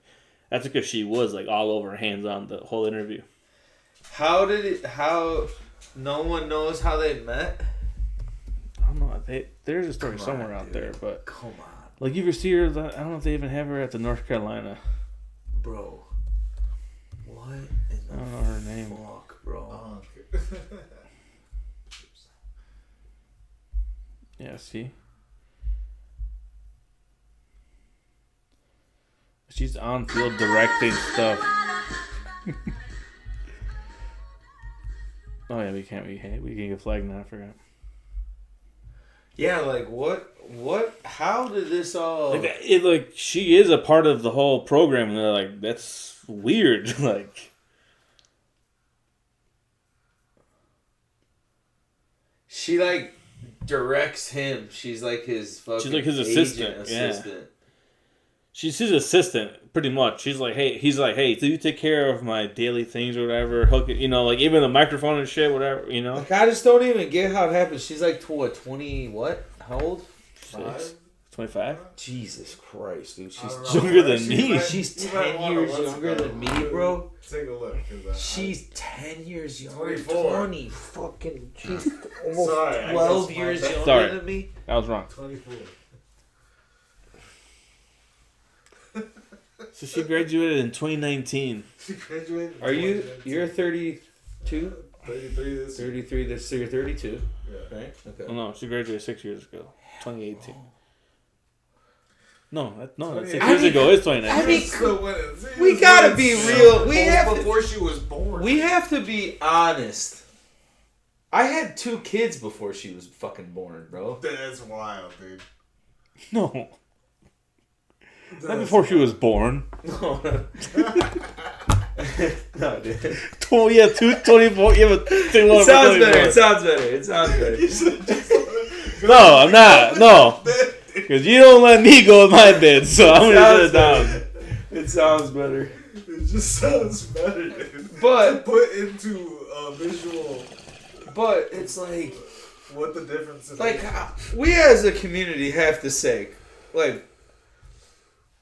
that's because she was like all over, hands on the whole interview. How no one knows how they met? I don't know. There's a story somewhere out there, but Come on, like you ever see her? I don't know if they even have her at the North Carolina. bro. What in I don't know her the name. fuck, bro? Oh, okay. Yeah, see, she's on field directing stuff. Oh yeah, we can get flagged now. I forgot. Yeah, like what? How did this all? Like she is a part of the whole program, and they're like, that's weird. Like, She like directs him. She's like his fucking. She's like his agent, assistant. She's his assistant, pretty much. She's like, hey, he's like, hey, do you take care of my daily things or whatever? Hook it, like even the microphone and shit, whatever, Like I just don't even get how it happens. She's like 20 what? How old? 25? Jesus Christ, dude. She's Younger than me. She's 10 years younger than me, bro. Take a look. She's 10 years younger. 24. 20 fucking. She's almost Sorry, I 12 guess years my- younger Sorry. than me. I was wrong. 24. So she graduated in 2019. She graduated. in Are you? 2019. You're 32? 33 this year. 33. This so you're 32, Yeah. right? Okay. Oh no, she graduated 6 years ago. 2018. No, that's 6 I years mean- ago. It's 2019. I mean, Still winning. See, we it's gotta like be so real. We old have to- before she was born. We have to be honest. I had 2 kids before she was fucking born, bro. That's wild, dude. No. Not before she was born. No, dude. Oh yeah, 224. Yeah, but It sounds better. It sounds better. It sounds better. No, I'm not. No. Because you don't let me go with my bid, so I'm going to shut it down. It sounds better. It just sounds better, dude. But Put into a visual but it's like what the difference is. like we as a community have to say like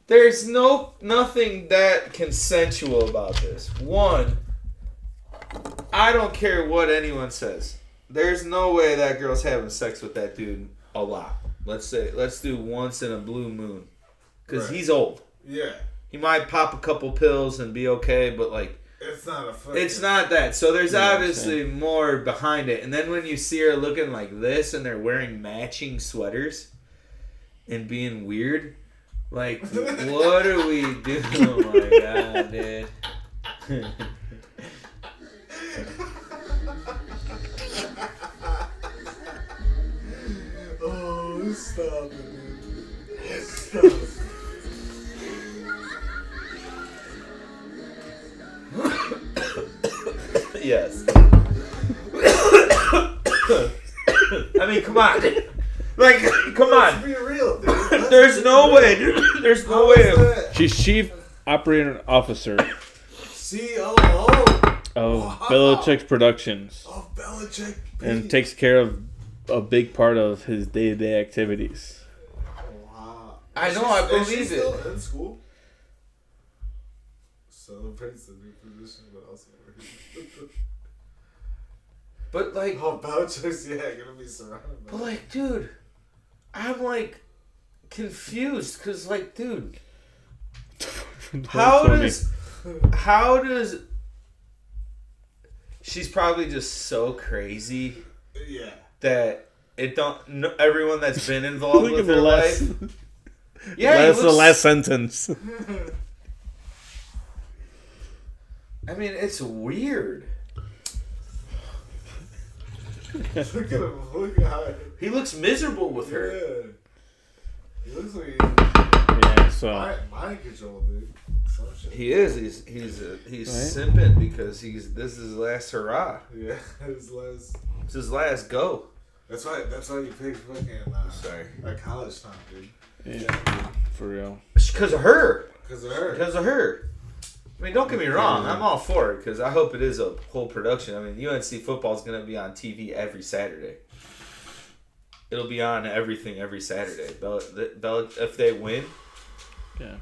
there's nothing that consensual about this. One, I don't care what anyone says. There's no way that girl's having sex with that dude a lot. let's do once in a blue moon. Because he's old. Yeah. He might pop a couple pills and be okay, but like... It's not It's not that. So there's obviously more behind it. And then when you see her looking like this and they're wearing matching sweaters and being weird, like, what are we doing? Oh my god, dude. Oh, stop it, dude. Stop it. Yes. I mean, come on. Like, come on. Be real, dude. There's no way, dude. There's no way. She's Chief Operating Officer COO of Belichick Productions. of Belichick. And takes care of a big part of his day-to-day activities. Wow. I know, I believe Is she it. still in school? Celebrates the new position, but also... But, like... Oh, Belichick's, gonna be surrounded by... But, like, dude, I'm, like, confused. Because, like, dude... How does... She's probably just so crazy... Yeah. That it don't... No, everyone that's been involved Look with at the her last... life... Yeah, That's the last sentence. I mean, it's weird. Look at him. Look at how... He looks miserable with her. Yeah. He looks like Yeah, so... mind control, dude. Some shit. He is. He's simping because this is his last hurrah. Yeah, his last... It's his last go. That's why you picked fucking... Sorry. At college time, dude. Yeah, for real. Because of her. Because of her. Because of her. I mean, don't get me wrong. I'm all for it because I hope it is a whole production. I mean, UNC football is going to be on TV every Saturday. It'll be on everything every Saturday. If they win. Yeah.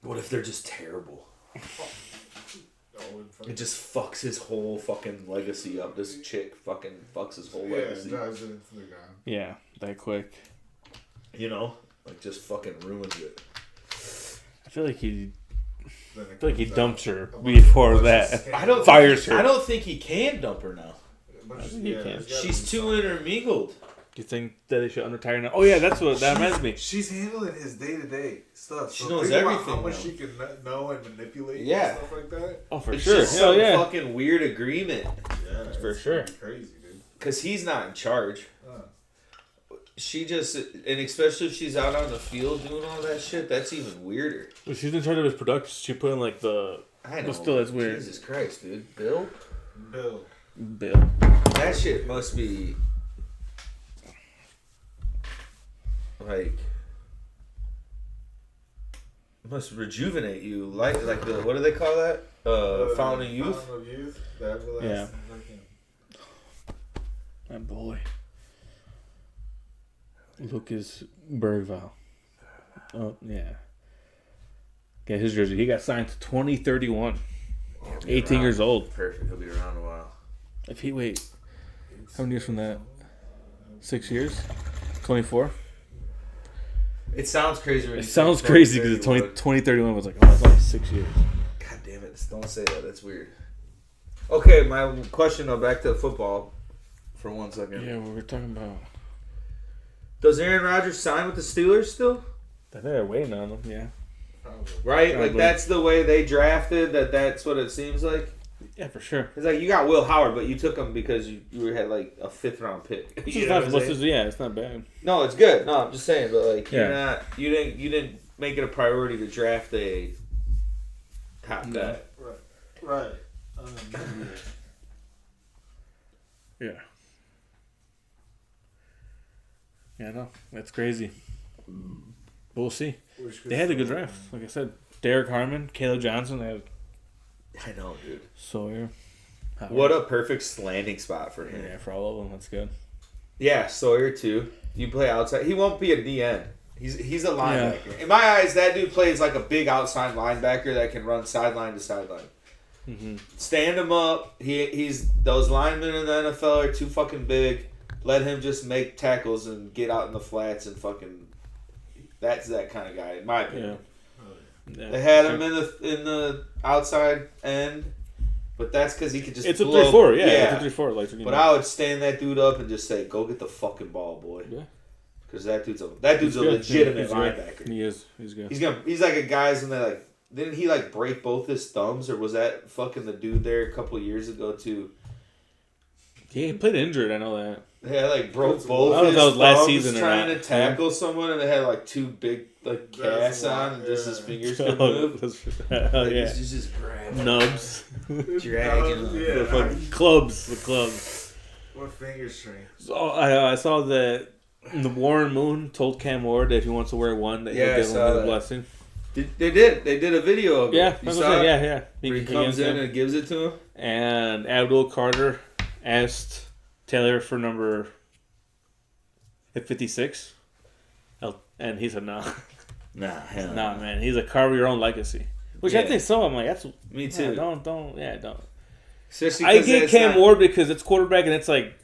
What if they're just terrible? It just fucks his whole fucking legacy up. This chick fucking fucks his whole legacy. Yeah, drives it into the ground. Yeah, that quick. You know? Like, just fucking ruins it. I feel like he Then dumps her before that. Fires her. I don't think he can dump her now. But think he can. there's gotta She's be too something. intermingled. Do you think that they should unretire now? Oh yeah, that's what that reminds me. She's handling his day-to-day stuff. She So knows think about everything how much now. she can know and manipulate Yeah. and stuff like that. Oh, for It's sure. just Hell some yeah. fucking weird agreement. Yeah, For it's sure. crazy, dude. Because he's not in charge. She just, and especially if she's out on the field doing all that shit, that's even weirder. Well, she's in charge of his production. She put in like the. I know. But still, that's weird. Jesus Christ, dude. Bill? Bill. That shit must be like must rejuvenate you, like the what do they call that? Fountain of Youth. Fountain of Youth. The everlasting Yeah. fucking- That boy. Lucas Bergvall. Oh yeah. Get his jersey. He got signed to 2031. 18 years old. Perfect. He'll be around a while. If he wait, how many years from that? 6 years. 24. It sounds crazy. When It you say sounds crazy because 2031 was like, oh, it's only 6 years. God damn it! Don't say that. That's weird. Okay, my question though. Back to football for 1 second. Yeah, we were talking about. Does Aaron Rodgers sign with the Steelers still? I think they're waiting on them. Yeah. Probably. Right? Probably. Like that's the way they drafted. That's what it seems like. Yeah, for sure. It's like you got Will Howard, but you took him because you had like a 5th round pick. It's You just know not, what I'm saying? yeah, it's not bad. No, it's good. No, I'm just saying, but like you're Yeah. not. You didn't make it a priority to draft a top guy. Right. Yeah. Yeah, no, that's crazy. But we'll see. They had a good draft. Like I said, Derek Harmon, Caleb Johnson, they had I know, dude. Sawyer. Howard. What a perfect landing spot for him. Yeah, for all of them, that's good. Yeah, Sawyer too. You play outside. He won't be a DN. He's a linebacker. In my eyes, that dude plays like a big outside linebacker that can run sideline to sideline. Mm-hmm. Stand him up. He's those linemen in the NFL are too fucking big. let him just make tackles and get out in the flats and fucking. That's that kind of guy, in my opinion. Yeah. They had him in the outside end, but that's because he could just. It's a 3-4, yeah. It's a 3-4, like. But I would stand that dude up and just say, "Go get the fucking ball, boy." Yeah. Because that dude's a legitimate linebacker. He is. He's good. He's like a guy's in there like. Didn't he like break both his thumbs, or was that fucking the dude there a couple of years ago too? He played injured. I know that. Yeah, like broke both. I don't know if that was last season or trying not. to tackle someone, and they had like two big like casts on, and just his fingers could move. He's just grabbing nubs, dragging the clubs. What finger strength? So I saw that the Warren Moon told Cam Ward that if he wants to wear one, that he'll give him the blessing. They did a video of it. Yeah, yeah. He comes in and gives it to him. And Abdul Carter asked Taylor for number 56. And he said no. Nah, hell nah, man. He's a carve your own legacy. Which I think so. I'm like, that's me too. Don't. Especially I get Cam Ward because it's quarterback and it's like,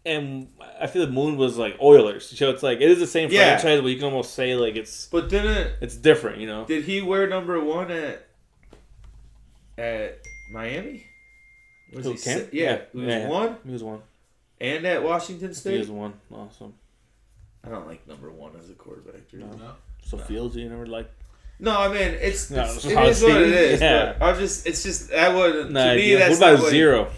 and I feel like Moon was like Oilers, so it's like it is the same franchise, but you can almost say like it's. But then it's different, you know. Did he wear number 1 at Miami? Was he Cam? Yeah, he was 1. He was 1. And at Washington State, he was 1. Awesome. I don't like number 1 as a quarterback. No. So Fields, you never like. No, I mean it is what it is. Yeah. But it's just that would to me. That's what about 0?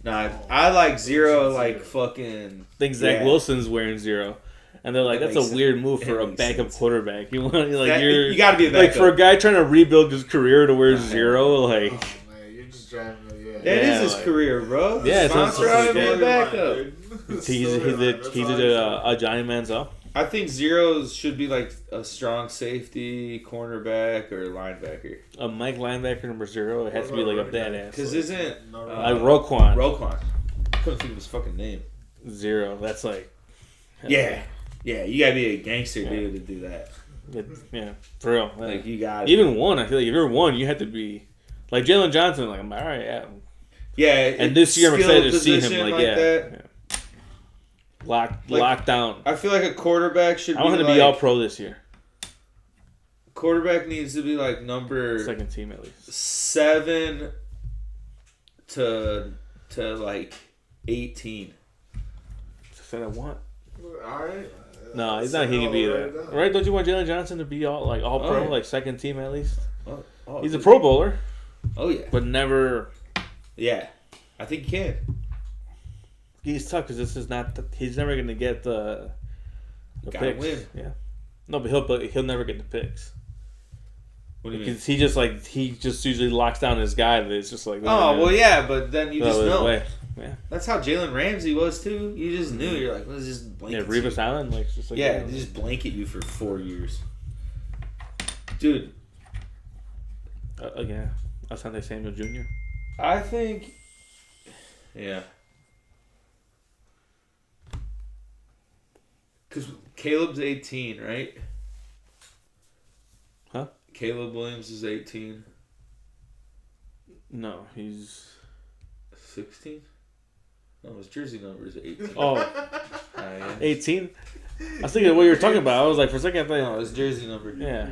Nah, I like 0 like fucking. I think Zach Wilson's wearing 0, and they're like, that's a weird move for a backup quarterback. You want you got to be a backup. Like for a guy trying to rebuild his career to wear 0, like. Oh, man, you're just driving. That is his career, bro. Yeah, sponsor out being a backup. He's a Johnny Manziel. I think 0 should be like a strong safety, cornerback, or linebacker. A Mike linebacker number 0. It has to be like a badass. Because isn't like Roquan? I couldn't think of his fucking name. 0. That's like. Yeah. You gotta be a gangster dude to do that. Yeah, for real. Like you got even 1. I feel like if you're 1, you have to be like Jalen Johnson. Like I'm all right, yeah. Yeah, and this year I'm excited to see him. Like that. Locked down. I feel like a quarterback should. I want him to be all pro this year. Quarterback needs to be like number second team at least 7 to like 18. Said I want. All right. No, he's not. He can be there, right? Don't you want Jalen Johnson to be all pro, like second team at least? He's a Pro Bowler. Oh yeah, but never. Yeah, I think he can. He's tough because this is not. He's never going to get the picks. Win. Yeah. No, but he'll never get the picks. What do you mean? Because he just usually locks down his guy. That it's just like. But then you just know. Yeah. That's how Jalen Ramsey was too. You just knew. You're like, let's just blanket. Yeah, Revis Island, just like. Yeah, they just blanket you for 4 years, dude. Yeah, Asante Samuel Jr. I think. Yeah. Because Caleb's 18, right? Huh? Caleb Williams is 18. No, he's 16. No, his jersey number is 18. Oh, 18. I was thinking of what you were talking about. I was like, for a second, I thought, no, his jersey number. Yeah.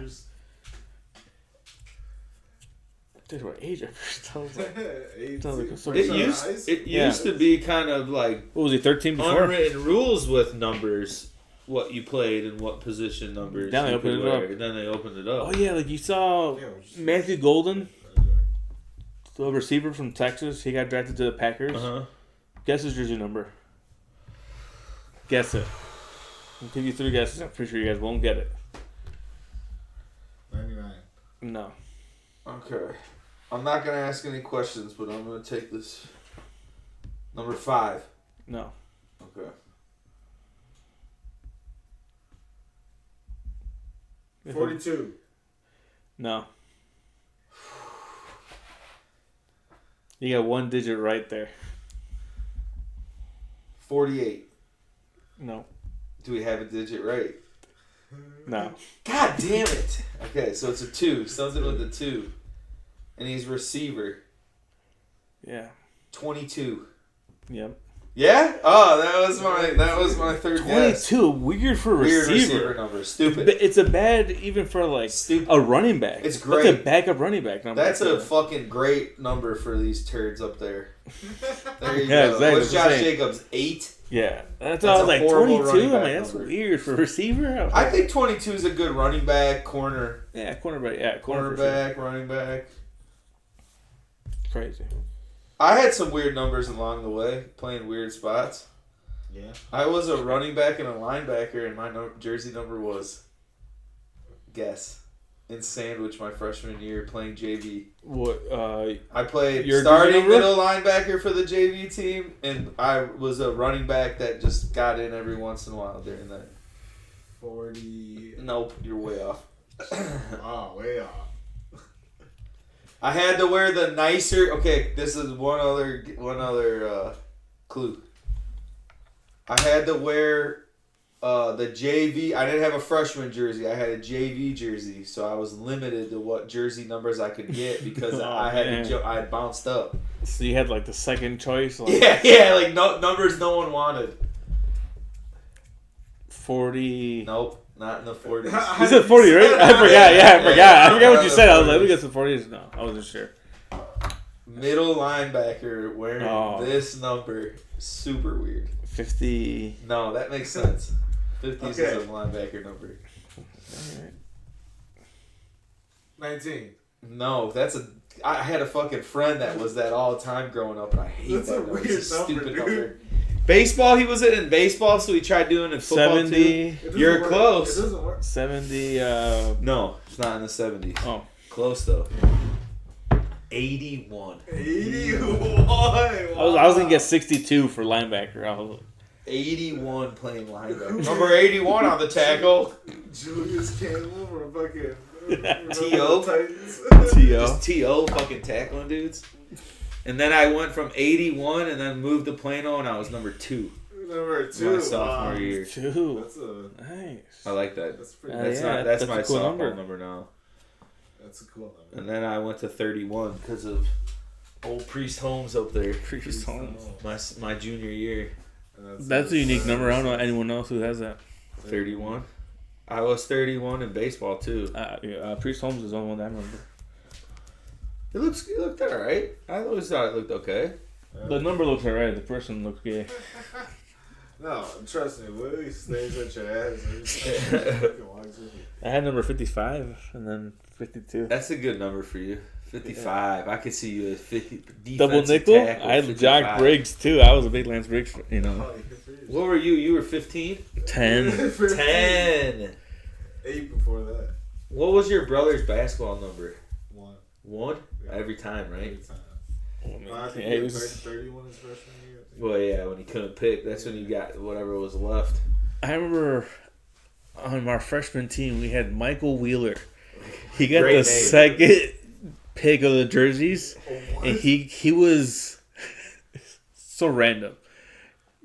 Dude, what age? It used to be kind of like what was he 13 before? Unwritten rules with numbers, what you played and what position numbers. Then they opened it up. Then they opened it up. Oh yeah, like you saw Matthew Golden, the receiver from Texas. He got drafted to the Packers. Guess his jersey number. Guess it. I'll give you 3 guesses. I'm pretty sure you guys won't get it. 99. No. Okay. I'm not going to ask any questions, but I'm going to take this. Number 5. No. Okay. 42. No. You got 1 digit right there. 48. No. Do we have a digit right? No. God damn it. Okay, so it's a 2. Something with a 2. And he's receiver. Yeah. 22. Yep. Yeah? Oh, that was my third 22, guess. weird for a receiver. Number. Stupid. But it's a bad even for like a running back. It's great. That's a backup running back number. That's a fucking great number for these turds up there. There you Yeah, go. exactly. What's Josh Jacobs? 8? Yeah. That's all like 22. I mean, that's number. weird for a receiver. I think 22 is a good running back, corner. Yeah, cornerback. Yeah, Cornerback, running back. Crazy. I had some weird numbers along the way, playing weird spots. Yeah. I was a running back and a linebacker, and my jersey number was, guess, in Sandwich my freshman year playing JV. What? I played your starting middle linebacker for the JV team, and I was a running back that just got in every once in a while during that. 40. Nope, you're way off. Wow, way off. I had to wear the nicer. Okay, this is one other clue. I had to wear the JV. I didn't have a freshman jersey. I had a JV jersey, so I was limited to what jersey numbers I could get because I had bounced up. So you had like the second choice. Like Yeah, like numbers no one wanted. 40. Nope. Not in the 40s. You said 40, right? I forgot. Yeah, I forgot. I forgot what you said. I was like, we got some 40s. No, I wasn't sure. Middle linebacker wearing this number. Super weird. 50. No, that makes sense. 50s is a linebacker number. Alright. 19. No, I had a fucking friend that was that all the time growing up, and I hate That's that a number. weird It's a number, stupid dude. number. Baseball, he was in baseball, so he tried doing it in football 70. too. You're close. It doesn't work. 70. No, it's not in the 70s. Oh. Close though. 81. 81. I was going to get 62 for linebacker. I was 81 playing linebacker. Number 81 on the tackle. Julius Campbell from fucking T.O. Titans. T.O. Just T.O. fucking tackling dudes. And then I went from 81 and then moved to Plano, and I was number 2. Number 2. My sophomore year. 2. That's a Nice. I like that. that's pretty. That's a my cool sophomore number now. That's a cool number. And then I went to 31 because of old Priest Holmes up there. Priest Holmes. My junior year. That's a unique number. I don't know anyone else who has that. 31. I was 31 in baseball too. Priest Holmes is the only one that I remember. It looked alright. I always thought it looked okay. The number looks alright. The person looks gay. No, trust me, Willie stays at your ass. I had number 55 and then 52. That's a good number for you. 55. I could see you at 50. Double nickel. Tackle, I had 55. Jock Briggs too. I was a big Lance Briggs. What were you? You were 15? 10. 10. 8 before that. What was your brother's basketball number? 1. 1? Every time, right? Every time. I think Yeah, he it was was. 31 his freshman year. I think. Well, yeah, when he couldn't pick, that's when you got whatever was left. I remember on our freshman team we had Michael Wheeler. He got Great the name. second pick of the jerseys, and he was so random.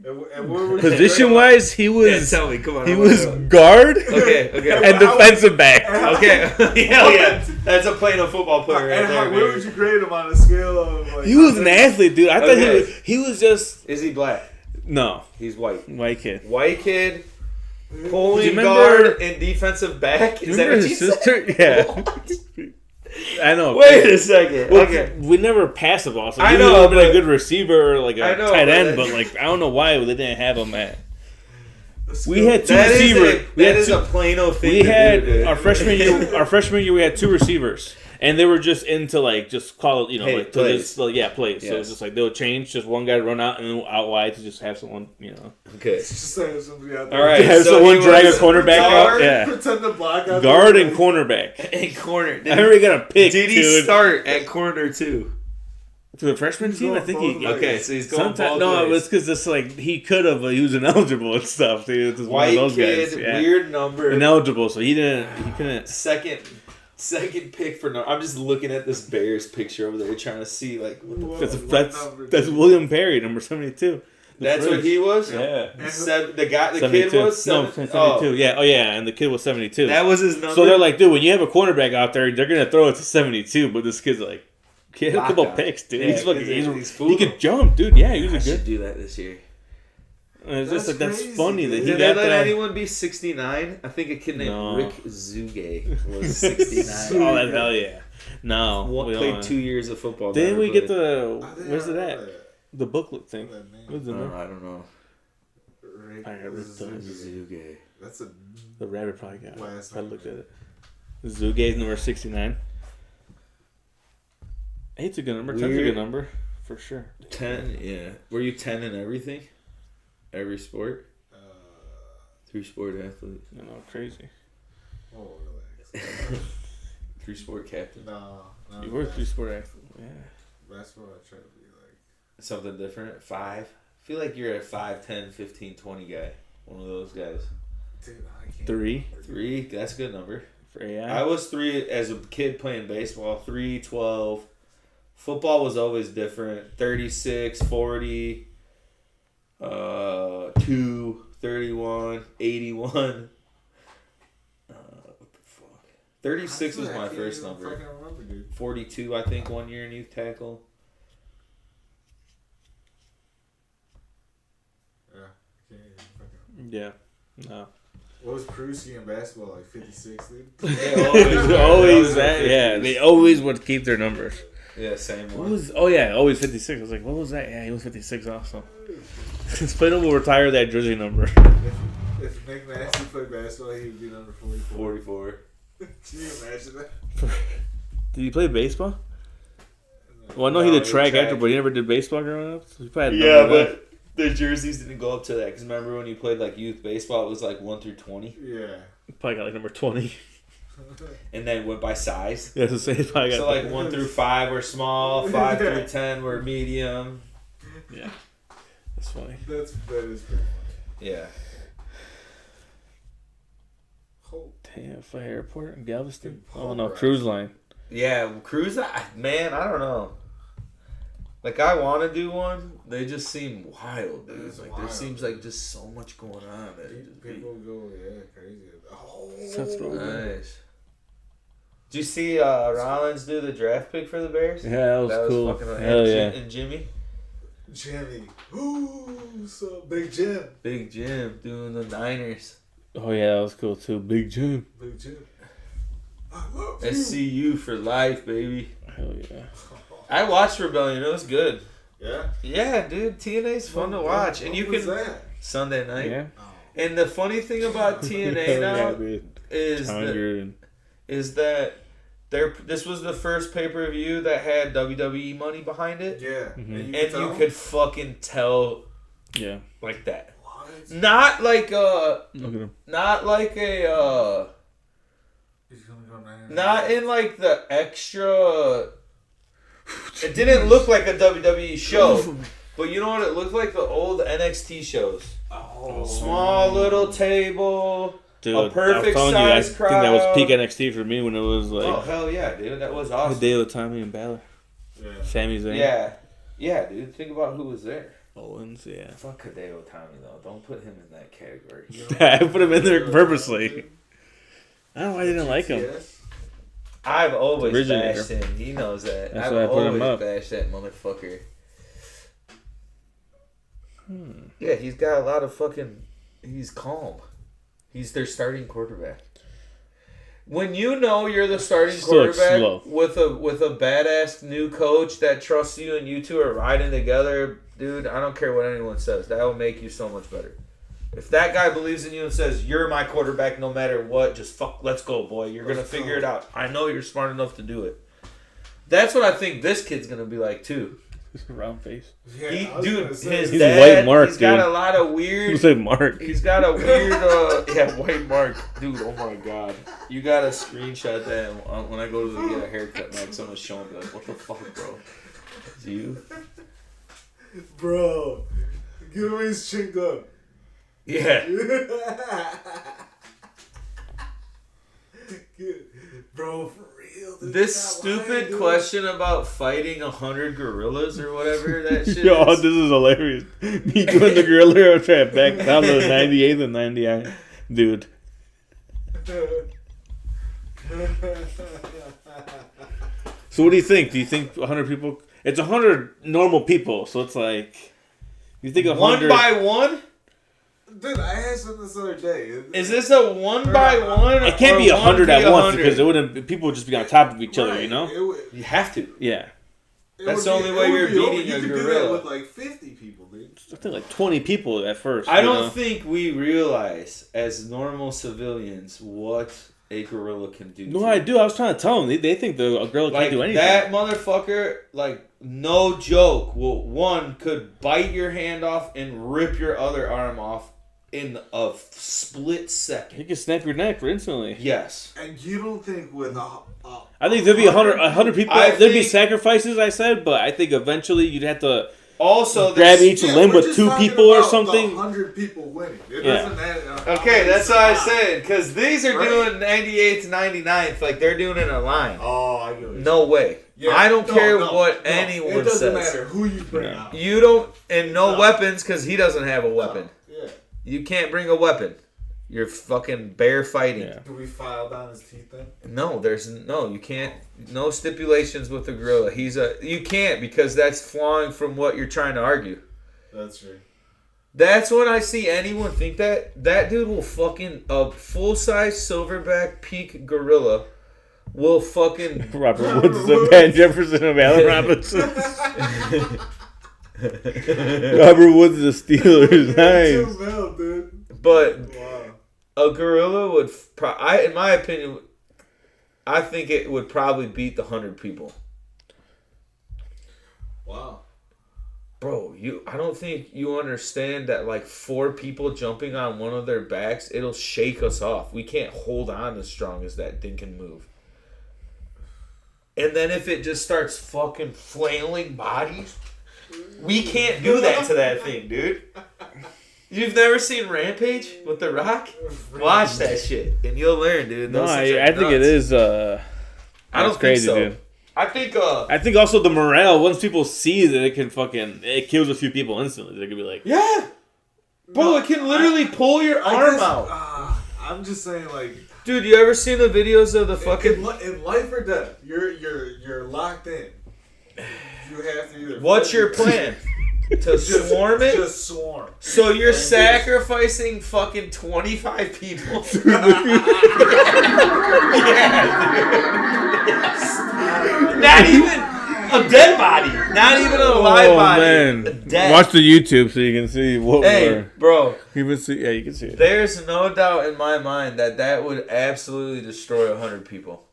And where was Position wise, he was Tell me, come on. he I wanna was know. guard Okay. and defensive back. Okay. Hell yeah. That's a Plano football player right And there, where man. would you grade him on a scale of like? He was an athlete, dude. I thought Okay. he was just Is he black? no He's white. white kid. White kid, Do you pulling remember- guard and defensive back. Is that Remember what you his said? sister? Yeah. I know. Wait a second. Well, Okay. we never passed the ball, so I he know, would have been but- a good receiver or like a I know, tight but end, that- but like I don't know why they didn't have him at. Let's We go. had two That is receivers. that is a Plano thing. We to had do, dude. our freshman year. Our freshman year, we had 2 receivers, and they were just into like just call it, Hey, like plays. to just plays. So Yes. it's just like they'll change just one guy to run out and then out wide to just have someone, Okay. Just have somebody out there. All right. have so someone he drag a was cornerback out. Guard, Yeah, Pretend to block out guard there. and cornerback. In corner. I remember he got a pick. Did he dude. start at corner too? to the freshman He's team? I going think both he. ways. Okay, so he's going Sometimes both no, it ways. was because it's like he could have, but he was ineligible and stuff. Dude, it's just one of White those kid, guys. Yeah. weird number. Ineligible, so he couldn't. Second pick for no. I'm just looking at this Bears picture over there, trying to see like what the That's William Perry, number 72. That's what he was. Yeah. The 72. kid was no 72. 72. Yeah. Oh yeah, and the kid was 72. That was his number. So they're like, dude, when you have a cornerback out there, they're gonna throw it to 72, but this kid's like, he had a couple Lockout. picks, dude. Yeah, He's fucking, he's he fooling could jump, dude. Yeah, he I was a should good. do that this year. And it's just like that's funny that he Did got they let that. anyone be 69? I think a kid named No. Rick Zuge was 69. Oh, that hell yeah! No, we Played don't. 2 years of football. Didn't we get the? the? I think Where's I it remember at? that. The booklet thing. That name. What's the number? I don't know. Rick I heard it. Zuge. That's a The rabbit probably got it. Last I name. looked at it. Zuge's number 69. Eight's a good number. 10's a Weird. good number. For sure. 10, yeah. Were you 10 in everything? Every sport? 3-sport athlete. No, crazy. Oh, relax. 3-sport captain. No. You were 3-sport athlete. Yeah. Basketball, I try to be like. Something different? 5? I feel like you're a 5, 10, 15, 20 guy. One of those guys. Dude, I can't. 3 3, that's a good number. for AI. I was 3 as a kid playing baseball. 3, 12. Football was always different. 36, 40, 2, 31, 81. What the fuck? 36 was my first number. I can't remember, dude. 42, I think, 1 year in youth tackle. Yeah. Can't even fucking. Yeah. No. What was Krusky in basketball, like 56, dude? Always that. Yeah. They always would keep their numbers. Yeah, same What one. was? Oh yeah, always 56. I was like, what was that? Yeah, he was 56 also. Spino will retire that jersey number. If Nick Nasty played basketball, he would be number 44. 44. Can you imagine that? Did he play baseball? Well, I know he did track after, but he never did baseball growing up. So he probably had Yeah, number that. but the jerseys didn't go up to that. Because remember when you played like youth baseball, it was like 1 through 20. Yeah. Probably got like number 20. And then went by size. Yeah, so say he probably got So like 1 through 5 were small, 5 through 10 were medium. Yeah, that's funny. That is pretty funny. Yeah. Oh, Tampa Airport in Galveston. Paul Oh no, Rudd. cruise line. Yeah, cruise. Man, I don't know. Like I want to do one. They just seem wild, dude. It's Like wild. there seems like just so much going on. That it just be people go, yeah, crazy. Oh, That's what nice. Did you see Rollins do the draft pick for the Bears? Yeah, that was cool. fucking Hell yeah. And Jimmy, Jimmy. Ooh, so Big Jim. Big Jim doing the Niners. Oh yeah, that was cool too. Big Jim. Big Jim. I love you. SCU for life, baby. Hell yeah. I watched Rebellion. It was good. Yeah? Yeah, dude. TNA's fun to watch, and you What was can that? Sunday night. Yeah. And the funny thing about TNA now is that. Is that this was the first pay-per-view that had WWE money behind it, Yeah. Mhm. and you could fucking tell Yeah. like that. What? Not like Look at him. not like a He's gonna go 9. not in like the extra. It didn't look like a WWE show, but you know what it looked like? The old NXT shows. Oh. Small little table. Dude, A perfect I was telling you, I size think that was crowd. peak NXT for me when it was like Oh hell yeah, dude! That was awesome. Hideo Itami and Balor. Yeah. Sami Zayn. Yeah, dude. Think about who was there. Owens, yeah. Fuck Hideo Itami though. Don't put him in that category. I put him in there purposely. I don't know why I didn't like him. Yes. I've always Originator. bashed him. He knows that. That's I've why I put him always up. bashed that motherfucker. Yeah, he's got a lot of fucking. He's calm. He's their starting quarterback. When you know you're the starting Still looks quarterback slow. with a badass new coach that trusts you and you two are riding together, dude, I don't care what anyone says. That will make you so much better. If that guy believes in you and says, you're my quarterback no matter what, just let's go, boy. You're going to figure it out. I know you're smart enough to do it. That's what I think this kid's going to be like, too. Round face. Yeah, He, I was dude, gonna say, his He's dad, white Mark, he's got dude. a lot of You weird... say Mark. He's got a weird, white mark. Dude, oh my god. You gotta screenshot that when I go to get a haircut next. I'm gonna show him, like, what the fuck, bro? It's you? Bro, give him his chinked up. Yeah. Bro, for real. Dude, This not stupid lying, dude. question about fighting 100 gorillas or whatever that shit Yo, is. this is hilarious. Me doing the gorilla I'm trying to back down to the 98th and 99. Dude. So what do you think? Do you think 100 people... It's 100 normal people, so it's like... You think 100... One by one? Dude, I had something this other day. Is this a 1 by 1? It can't be 100 at once because people would just be on top of each other, you know? You have to. Yeah. That's the only way you're beating a gorilla. You could do that with like 50 people, dude. I think like 20 people at first. I don't think we realize as normal civilians what a gorilla can do. No, I do. I was trying to tell them. They think a gorilla can't do anything. That motherfucker, no joke, could bite your hand off and rip your other arm off in a split second. He can snap your neck instantly. Yes. And you don't think with I think there'd be 100 people. There'd be sacrifices, I said, but I think eventually you'd have to also grab each limb with 2 people or something. 100 people winning. It doesn't matter. Okay, that's what I said. Because these are doing 98th, 99th. Like, they're doing it in a line. Oh, I get it. No way. Yeah, I don't care what anyone says. It doesn't matter who you bring out. You don't, and no weapons because he doesn't have a weapon. Yeah. You can't bring a weapon. You're fucking bear fighting. Yeah. Do we file down his teeth then? No, you can't. No stipulations with the gorilla. You can't because that's flawing from what you're trying to argue. That's true. That's when I see anyone think that dude will fucking a full-size silverback peak gorilla will fucking Robert Woods is a Van Jefferson of Allen Robinson. Robert Woods is a Steelers. Nice. But a gorilla would, in my opinion, I think it would probably beat the 100 people. Wow. Bro, I don't think you understand that 4 people jumping on one of their backs, it'll shake us off. We can't hold on as strong as that thing can move. And then if it just starts fucking flailing bodies, we can't do that to that thing, dude. You've never seen Rampage with The Rock? Watch that shit, and you'll learn, dude. No, I think it is. I don't crazy, think so. Dude. I think also the morale. Once people see that it kills a few people instantly. They could be like, yeah, bro, it can literally pull your arm out. I'm just saying, dude, you ever seen the videos of the fucking in life or death? You're locked in. You have to either. What's your plan? To swarm it? Just swarm. So you're sacrificing fucking 25 people? Not even a dead body. Not even a live body. Man. Dead. Watch the YouTube so you can see what bro. You can see it. There's no doubt in my mind that would absolutely destroy 100 people.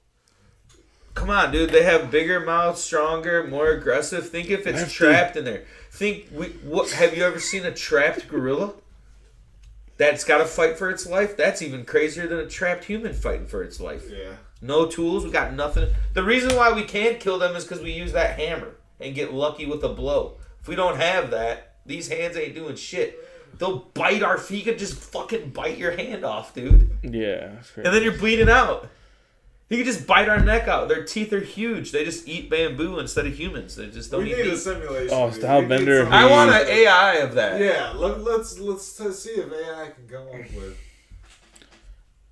Come on, dude. They have bigger mouths, stronger, more aggressive. Think if it's trapped in there. Have you ever seen a trapped gorilla? That's got to fight for its life? That's even crazier than a trapped human fighting for its life. Yeah. No tools. We got nothing. The reason why we can't kill them is because we use that hammer and get lucky with a blow. If we don't have that, these hands ain't doing shit. They'll bite our feet. Could just fucking bite your hand off, dude. Yeah. That's crazy. And then you're bleeding out. He could just bite our neck out. Their teeth are huge. They just eat bamboo instead of humans. They just don't eat meat. We need a simulation. Oh, Stylebender. I want an AI of that. Yeah, let's see if AI can come up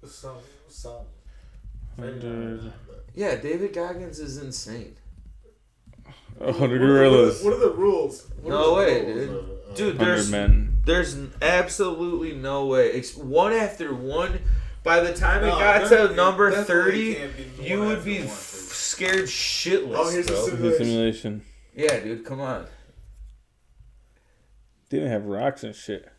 with some. 100. Yeah, David Goggins is insane. 100 gorillas. What are the rules? No way, dude. Dude, there's absolutely no way. It's one after one. By the time it got to number 30, you would be scared shitless. Oh, here's a simulation. Yeah, dude, come on. They didn't have rocks and shit.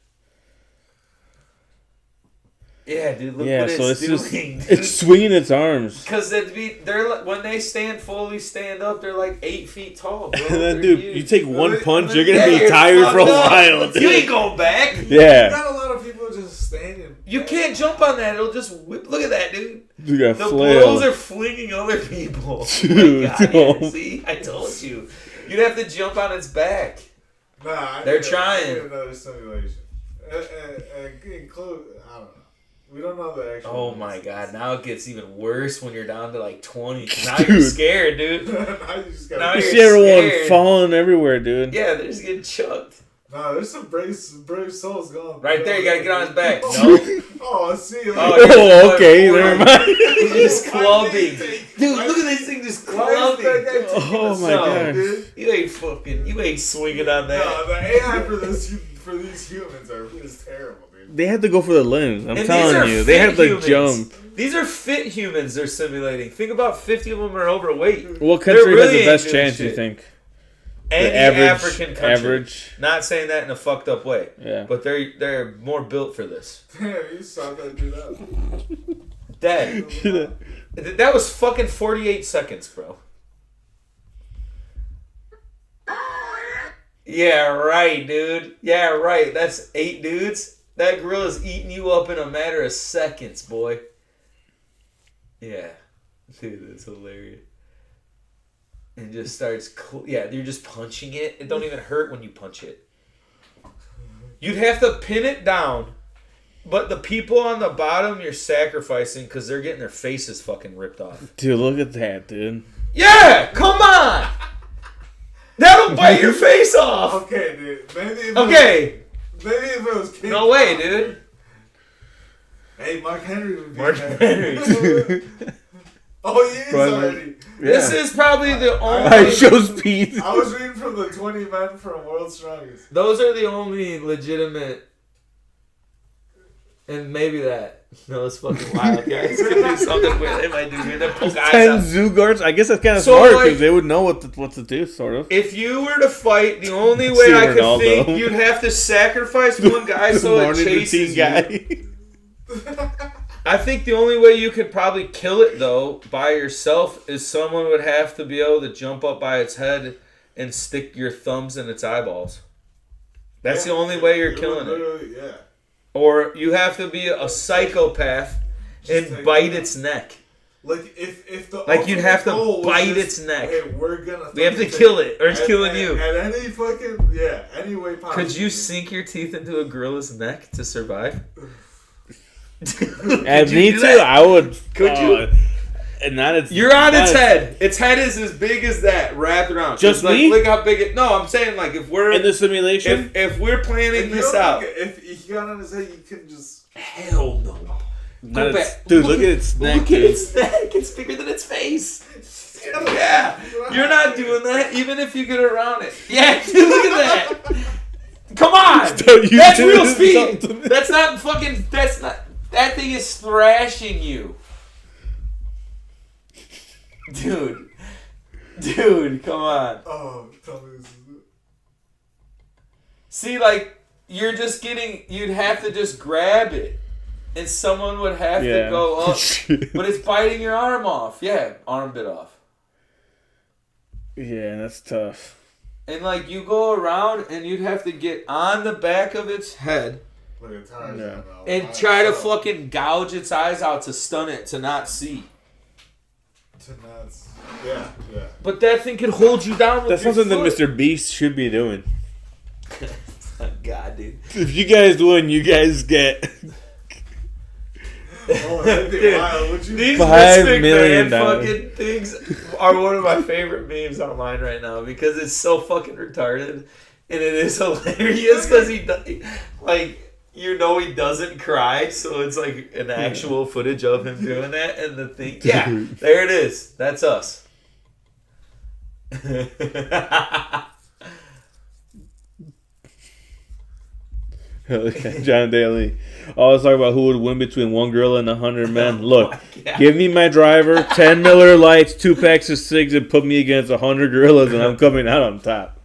Yeah, dude, look what it's doing. It's swinging its arms. Because when they fully stand up, they're like 8 feet tall, bro. And then, dude, you take one punch, you're gonna be tired for a while. Dude. You ain't going back. Yeah. You got a lot of people just standing. You can't jump on that. It'll just whip. Look at that, dude. You got the blows are flinging other people. Dude, oh my God, see? I told you. You'd have to jump on its back. Nah, they're trying. I need another simulation. Include, I don't know. We don't know the actual. Oh my God! Now it gets even worse when you're down to like 20. Now you're scared, dude. Now you see everyone falling everywhere, dude. Yeah, they're just getting chucked. Nah, there's some brave souls going. Right there, you gotta get on his back. No. Oh, I see. Oh, okay, never mind. He's just clubbing. Dude, look at this thing just clubbing. Oh my God. You ain't swinging on that. No, the AI for these humans is terrible, dude. They had to go for the limbs. I'm telling you, they had to jump. These are fit humans they're simulating. Think about 50 of them are overweight. What country has the best chance, you think? Any African country. Not saying that in a fucked up way. Yeah. But they're more built for this. Damn, you saw that dude up. Dad. That was fucking 48 seconds, bro. Yeah, right, dude. Yeah, right. That's 8 dudes. That gorilla's eating you up in a matter of seconds, boy. Yeah. Dude, that's hilarious. And just starts... you're just punching it. It don't even hurt when you punch it. You'd have to pin it down, but the people on the bottom you're sacrificing because they're getting their faces fucking ripped off. Dude, look at that, dude. Yeah! Come on! That'll bite your face off! Okay, dude. Maybe if it was King No way, dude. Hey, Mark Henry would be Mark Henry. Oh, he is already. Yeah. This is probably the only... I shows Pete. I was reading from the 20 men from World's Strongest. Those are the only legitimate... And maybe that. No, it's fucking wild, guys. Could do something weird. They might do weird. They poke eyes 10 out. zoo guards. I guess that's kind of smart because they would know what to do, sort of. If you were to fight, the only way I could think you'd have to sacrifice one guy so it chases you. I think the only way you could probably kill it, though, by yourself, is someone would have to be able to jump up by its head and stick your thumbs in its eyeballs. That's the only way you're killing it. Yeah. Or you have to be a psychopath and bite its neck. Like if the you'd have to bite its neck. Hey, we have to kill it, or it's killing you. At any fucking any way possible. Could you sink your teeth into a gorilla's neck to survive? And me too. I would. Could you? And not its. You're on its head. Its head is as big as that, wrapped around. Just me? Look how big it. No, I'm saying if we're in the simulation. If we're planning this out, if he got on his head, you can just. Hell no. Go back. Dude, look at its neck. Look at its neck. It's bigger than its face. Yeah, you're not doing that, even if you get around it. Yeah, dude, look at that. Come on, that's real speed. That's not fucking. That's not. That thing is thrashing you. Dude, come on. Oh, tell me this is it. See, you're just getting... You'd have to just grab it. And someone would have to go up. But it's biting your arm off. Yeah, arm bit off. Yeah, that's tough. And, you go around and you'd have to get on the back of its head. And try to fucking gouge its eyes out to stun it, to not see. Yeah. But that thing could hold you down with That's something that Mr. Beast should be doing. God, dude. If you guys win, you guys get... These $5 million fucking things are one of my favorite memes online right now because it's so fucking retarded. And it is hilarious because he doesn't cry, so it's an actual footage of him doing that, and the thing, there it is. That's us. John Daly. Let's talk about who would win between one gorilla and 100 men. Look, give me my driver, 10 Miller Lights, 2 packs of cigs, and put me against 100 gorillas, and I'm coming out on top.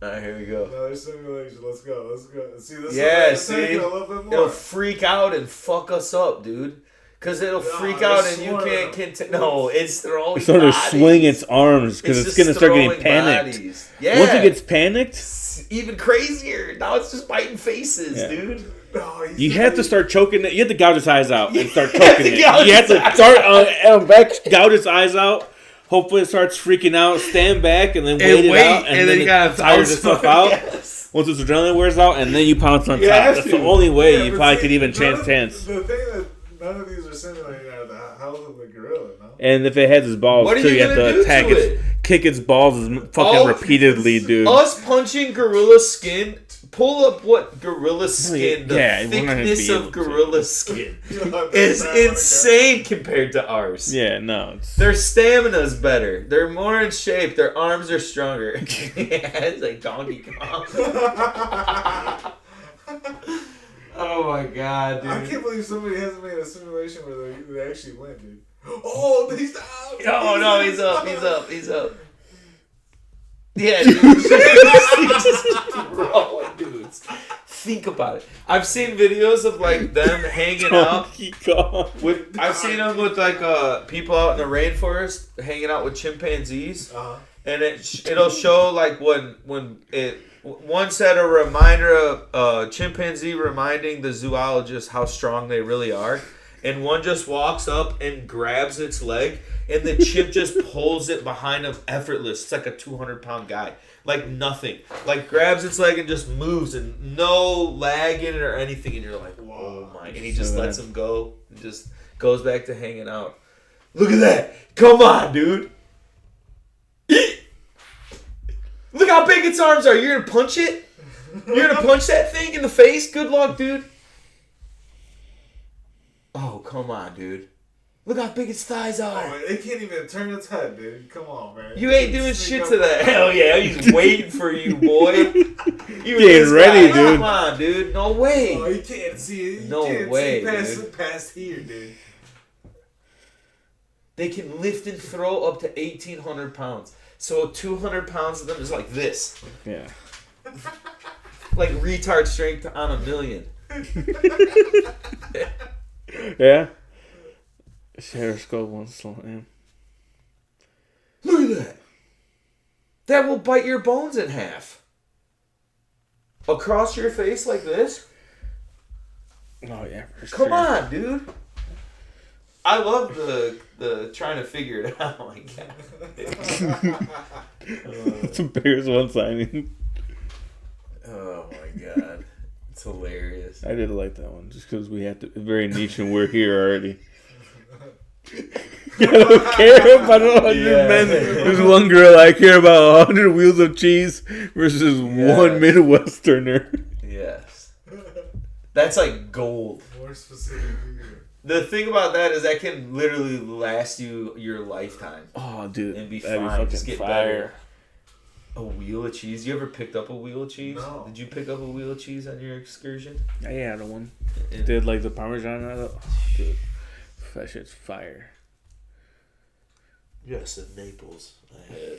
Alright, here we go. Another simulation. Let's go. See, this see? It'll freak out and fuck us up, dude. Because it'll freak out and you can't continue. No, it's throwing It's starting to swing its arms because it's going to start getting panicked. Yeah. Once it gets panicked... It's even crazier. Now it's just biting faces, dude. You have to start choking it. You have to gouge its eyes out and start choking it. You have to start gouge its eyes out. Hopefully it starts freaking out. Stand back and then wait it out. And then you gotta tire itself out. Yes. Once its adrenaline wears out, and then you pounce on top. That's the only way you probably could even chance tense. The thing that none of these are simulating are the health of the gorilla, no? And if it has its balls, too, you have to attack it. Kick its balls fucking repeatedly, dude. Us punching gorilla skin. Pull up what gorilla skin, the thickness of gorilla skin is insane compared to ours. Yeah, no. Their stamina's better. They're more in shape. Their arms are stronger. Yeah, it's like Donkey Kong. Oh my god, dude. I can't believe somebody hasn't made a simulation where they actually went, dude. Oh, he's out. Oh no, he's up. Yeah, dude. He just keeps rolling, dudes. Think about it. I've seen videos of like them hanging out. I've seen them with like people out in the rainforest hanging out with chimpanzees, and it'll show like when one said a reminder of chimpanzee reminding the zoologist how strong they really are, and one just walks up and grabs its leg, and the chimp just pulls it behind him effortless. It's like a 200-pound guy. Like nothing. Like grabs its leg and just moves and no lag in it or anything. And you're like, oh my. And he just lets him go and just goes back to hanging out. Look at that. Come on, dude. Look how big its arms are. You're going to punch it? You're going to punch that thing in the face? Good luck, dude. Oh, come on, dude. Look how big its thighs are. Oh, it can't even turn its head, dude. Come on, man. You ain't doing shit to that. Hell yeah, he's waiting for you, boy. You getting ready, dude. Come on, dude. No way. Oh, you can't see it. No way, dude. Past here, dude. They can lift and throw up to 1,800 pounds. So 200 pounds of them is like this. Yeah. Like retard strength on 1,000,000. Yeah. Periscope once slam. Look at that. That will bite your bones in half. Across your face like this? Oh yeah. Come on, dude. I love the trying to figure it out. Oh my god. It's the biggest one signing. Oh my god. It's hilarious. I did like that one just because we had to. Very niche and we're here already. I don't care about 100 men. There's one girl I care about 100 wheels of cheese versus one Midwesterner. Yes. That's like gold. More specific. The thing about that is that can literally last you your lifetime. Oh, dude. And be that'd fine. Just fucking get better. A wheel of cheese? You ever picked up a wheel of cheese? No. Did you pick up a wheel of cheese on your excursion? I had one. Did like the Parmesan on it. Oh, dude. That shit's fire. Yes, in Naples. I had.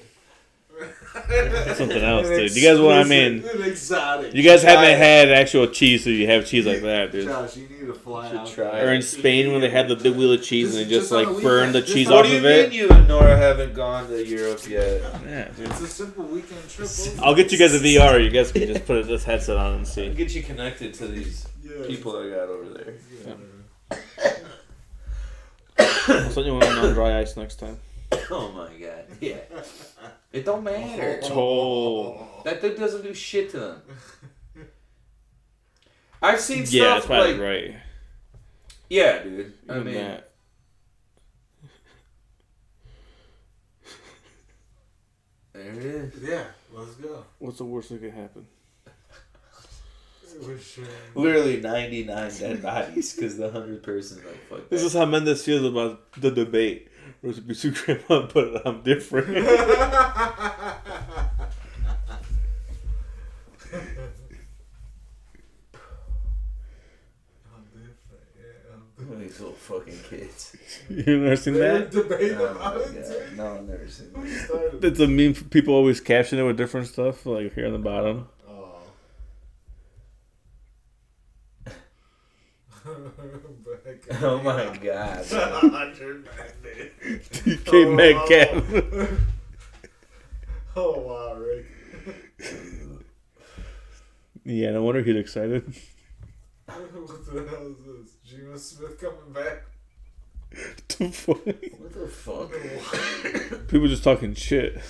Something else, dude. You guys want? I mean, exotic. You guys haven't had actual cheese, so you have cheese like that, dude. Josh, you need to fly out. Try or in Spain when they had the big wheel of cheese and they just like burn the cheese what off do you of mean it. you and Nora haven't gone to Europe yet? Yeah, dude. It's a simple weekend trip. I'll get you guys a VR. You guys can just put this headset on and I'll see. get you connected to these people I got over there. I'll send you one on dry ice next time. Oh my god. Yeah. It don't matter. Oh. That thing doesn't do shit to them. I've seen stuff Yeah, that's probably like right. yeah, dude. I Even mean, that. there it is. Yeah, let's go. What's the worst that could happen? Literally 99 dead bodies because the 100 person like fuck. This is how Mendes feels about the debate. Recipe soup grandma, but I'm different. I'm different. These little fucking kids. You never seen that? Debate Oh about my it. God. No, I've never seen that. It's a meme. People always caption it with different stuff, like here on the bottom. Oh my god. DK Metcalf. Oh wow, Rick. Yeah, no wonder he's excited. What the hell is this? Geno Smith coming back? What the fuck? People just talking shit.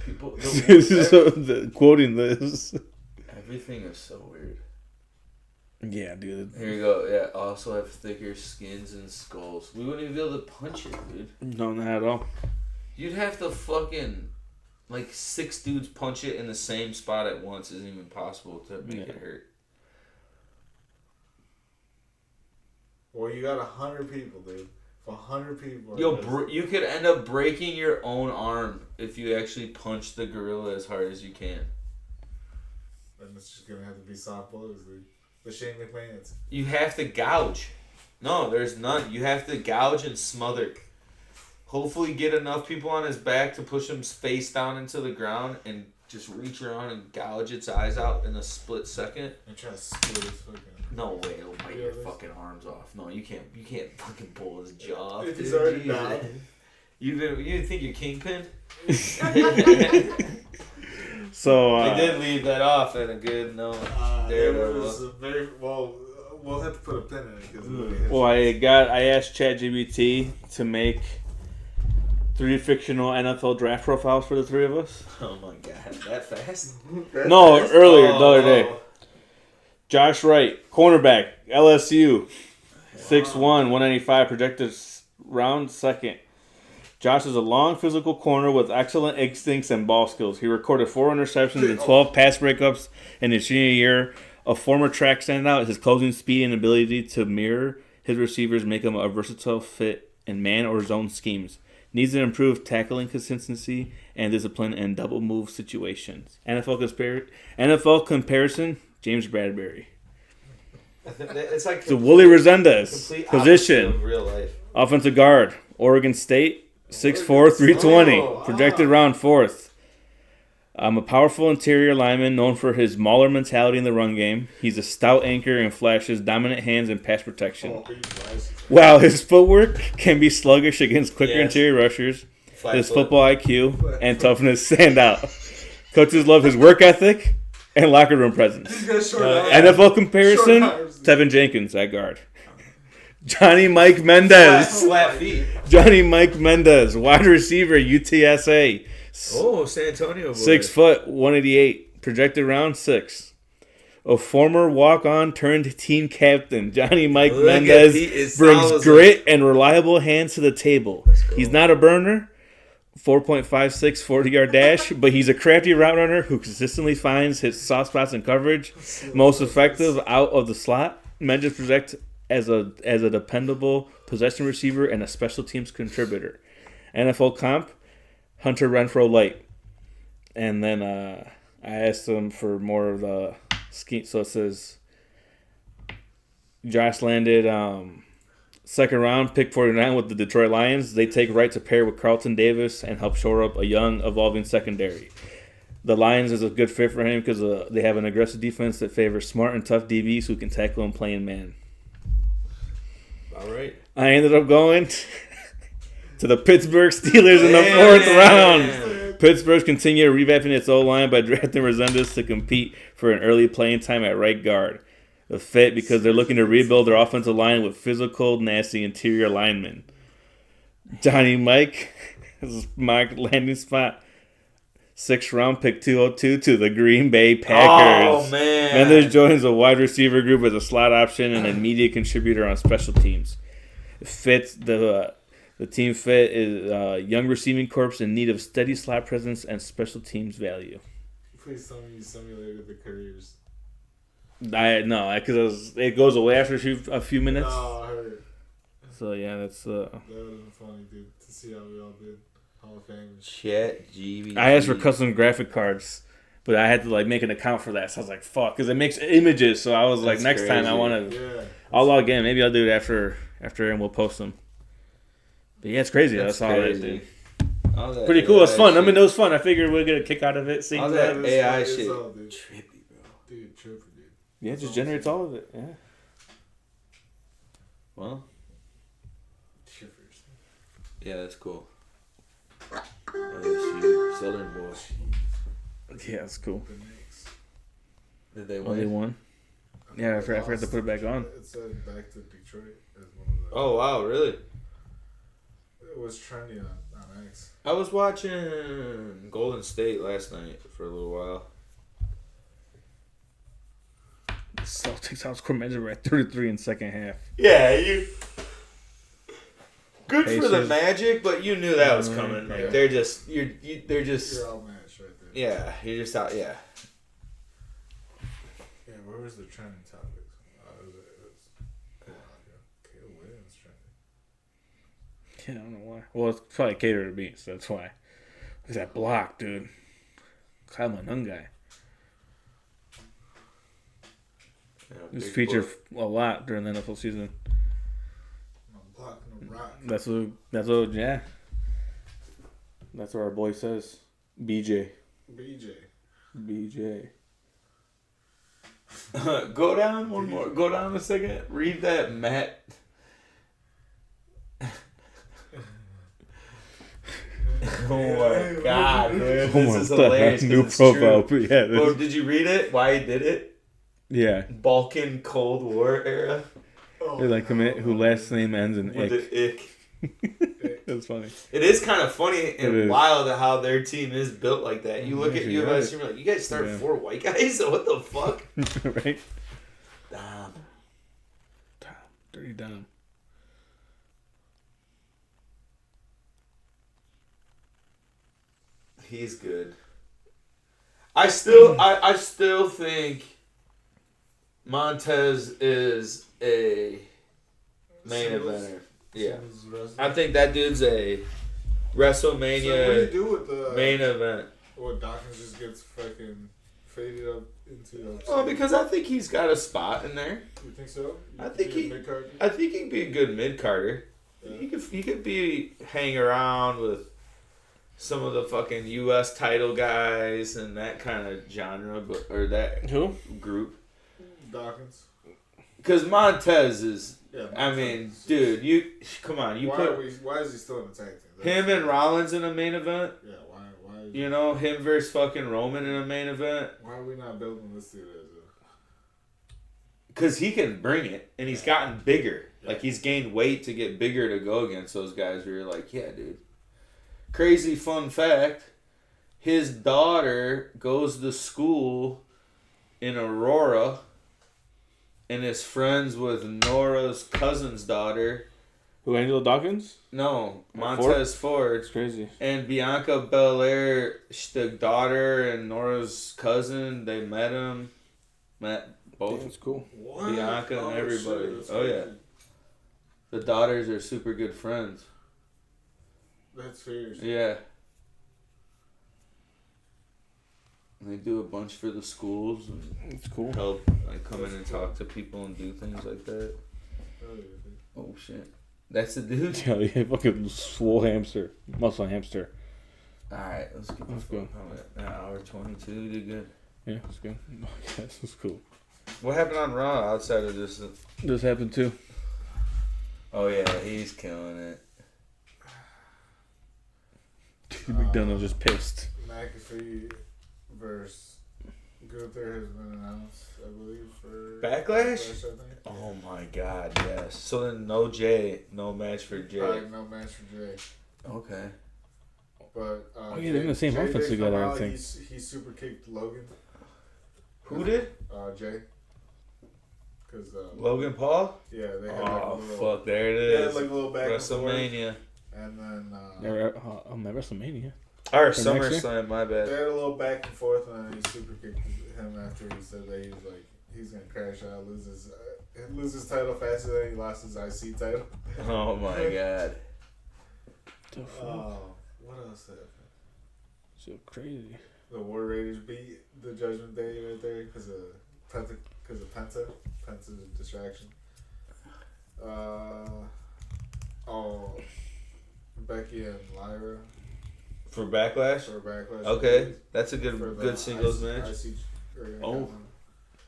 People. This is quoting this. Everything is so weird. Yeah, dude. Here you go. Yeah, also have thicker skins and skulls. We wouldn't even be able to punch it, dude. No, not at all. You'd have to fucking like 6 dudes punch it in the same spot at once. Isn't even possible to make it hurt. Well, you got 100 people, dude. For 100 people. You could end up breaking your own arm if you actually punch the gorilla as hard as you can. And it's just gonna have to be soft blows, dude. The Shane McMahon's. You have to gouge. No, there's none. You have to gouge and smother. Hopefully get enough people on his back to push him face down into the ground and just reach around and gouge its eyes out in a split second. And try to split his fucking... No way, it'll bite your fucking arms off. No, you can't fucking pull his jaw off. If he's already down. You think you're Kingpin? So they did leave that off at a good note. It was very well. We'll have to put a pin in it because. Well, I asked ChatGPT to make 3 fictional NFL draft profiles for the 3 of us. Oh my god, that fast? Earlier the other day. Josh Wright, cornerback, LSU, 6'1", 195, projected round second. Josh is a long physical corner with excellent instincts and ball skills. He recorded 4 interceptions and 12 pass breakups in his senior year. A former track standout, his closing speed and ability to mirror his receivers make him a versatile fit in man or zone schemes. Needs to improve tackling consistency and discipline in double move situations. NFL comparison, James Bradbury. It's like So Willie Resendez, position, of real life. Offensive guard, Oregon State, 6'4", 320, projected round 4th. A powerful interior lineman known for his mauler mentality in the run game. He's a stout anchor and flashes dominant hands and pass protection. While his footwork can be sluggish against quicker interior rushers, his football IQ and toughness stand out. Coaches love his work ethic and locker room presence. NFL comparison, Tevin Jenkins at guard. Johnny Mike Mendez. Flat feet. Johnny Mike Mendez, wide receiver, UTSA. Oh, San Antonio boy. 6 foot, 188, projected round 6. A former walk-on turned team captain, Johnny Mike Mendez brings grit and reliable hands to the table. Cool. He's not a burner, 4.56 40-yard dash, but he's a crafty route runner who consistently finds his soft spots in coverage. Most effective out of the slot. Mendez projects as a dependable possession receiver and a special teams contributor. NFL comp, Hunter Renfrow light. And then I asked him for more of the scheme. So it says Josh landed second round, pick 49 with the Detroit Lions. They take right to pair with Carlton Davis and help shore up a young, evolving secondary. The Lions is a good fit for him because they have an aggressive defense that favors smart and tough DBs who can tackle and play in man. All right. I ended up going to the Pittsburgh Steelers in the 4th round. Pittsburgh's continue revamping its O-line by drafting Resendez to compete for an early playing time at right guard. A fit because they're looking to rebuild their offensive line with physical, nasty interior linemen. Johnny Mike, his mock landing spot, 6th round pick 202 to the Green Bay Packers. Oh, man. Mendez joins a wide receiver group as a slot option and an immediate contributor on special teams. Fits the team fit is a young receiving corps in need of steady slot presence and special teams value. Please tell me you simulated the careers. No, because it goes away after a few minutes. No, I heard it. So yeah, that's. That would have been funny, dude, to see how we all did. Hall of Fame. ChatGPT. I asked for custom graphic cards, but I had to make an account for that. So I was like, "Fuck," because it makes images. So I was like, next time I want to. Yeah. I'll log in. Maybe I'll do it after, and we'll post them. But yeah, it's crazy. That's all that, dude. Pretty cool. It's fun. Shit. I mean, it was fun. I figured we'd get a kick out of it. All that AI shit. Trippy, bro. Dude, trippy, dude. Yeah, it just generates all of it. Yeah. Well. Shippers. Yeah, that's cool. LSU, Southern boy. Yeah, that's cool. Did they win? Oh, they won? Yeah, I forgot to put it back on. It said back to Detroit as one of the... Oh, wow, really? It was trendy on X. I was watching Golden State last night for a little while. The Celtics outscored Magic at 33 in second half. Yeah, you... Good Pacers. For the Magic, but you knew that was coming. Like, they're just... They're just... You're outmatched right there. Yeah, you're just out... Yeah. Yeah, where was the trending topics? It was Caleb Williams trending. Yeah, I don't know why. Well, it's probably catered to me, so that's why. Look at that block, dude. Kyle Manung guy. He was featured a lot during the NFL season. I'm blocking the rock. That's what our boy says. BJ. Go down one more. Go down a second. Read that, Matt. Oh my god, dude. This is hilarious. New profile. Yeah, oh, did you read it? Why he did it? Yeah. Balkan Cold War era. They like commit whose last name ends in with ick. The ick. That's funny. It is kind of funny and wild how their team is built like that. You look at U.S. team, like, you guys start 4 white guys? What the fuck? Right? Damn. Dirty Dom. He's good. I still think Montez is a main eventer. Yeah. I think that dude's a WrestleMania So what do you do with the main event. What, Dawkins just gets fucking faded up into... Well, because I think he's got a spot in there. You think so? I think he can be a good mid-carder. Yeah. He could be hang around with some of the fucking U.S. title guys and that kind of genre, or that group. Dawkins. Because Montez is... Yeah, I mean, dude, come on. Why is he still in the tag team? Him and Rollins in a main event? Yeah, why? You know, him versus fucking Roman in a main event? Why are we not building this dude as Because he can bring it, and he's gotten bigger. Yeah. Like, he's gained weight to get bigger to go against those guys where you're like, yeah, dude. Crazy fun fact, his daughter goes to school in Aurora and is friends with Nora's cousin's daughter. Who, Angela Dawkins? No, Montez Ford. It's crazy. And Bianca Belair, the daughter and Nora's cousin, they met both. That's cool. What? Bianca and everybody. Oh, yeah. The daughters are super good friends. That's serious. Yeah. They do a bunch for the schools and it's cool. Help come in and talk to people and do things like that. Oh shit. That's the dude? Yeah, fucking swole hamster. Muscle hamster. Alright, let's go. An hour 22, did good. Yeah, that's good. Yes, that's cool. What happened on Raw outside of this? This happened too. Oh yeah, he's killing it. McDonald just pissed. McAfee versus Gunther has been announced, I believe, for Backlash? I think. Oh my god, yes. So then no match for Jay. Probably no match for Jay. Okay. But they're in the same offense together, I think. He super kicked Logan. Who did? Jay. Cause Logan Paul? Yeah, they had fuck, there it is. They had like a little back WrestleMania. And then WrestleMania. Or SummerSlam, my bad. They had a little back and forth, and then he super kicked him after he said that he's gonna crash out, lose his title faster than he lost his IC title. Oh my god. What else happened? So crazy. The War Raiders beat the Judgment Day right there because of Penta's distraction. Becky and Lyra. For Backlash? Okay, that's a good singles match.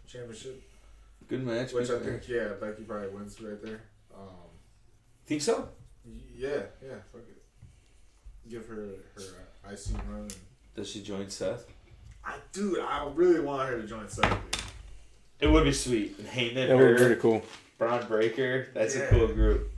Championship. Good match. Which I think, Becky probably wins right there. Think so? Yeah, fuck it. Give her IC run. And does she join Seth? I really want her to join Seth. Dude. It would be sweet. Heyman, that would be pretty cool. Braun Breaker. That's a cool group.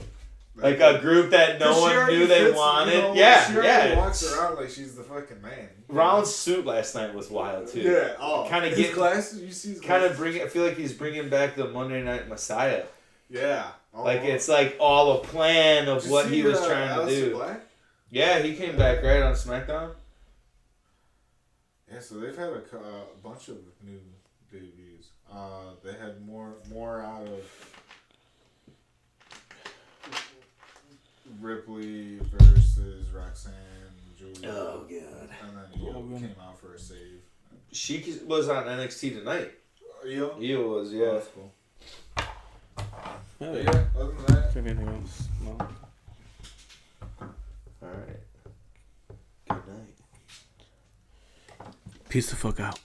Like a group that no one knew they wanted. You know, she already walks around like she's the fucking man. Rollins' suit last night was wild too. Yeah. Kind of his glasses. You see his kind of bring. I feel like he's bringing back the Monday Night Messiah. Yeah. Like it's like all a plan of what he was trying to do. Black? Yeah, he came back right on SmackDown. Yeah, so they've had a bunch of new debuts. They had more out of Ripley versus Roxanne, Julia. Oh god! And then Io came out for a save. She was on NXT tonight. Io? Io was, yeah. That's cool. Other than that, anything else? No. All right. Good night. Peace the fuck out.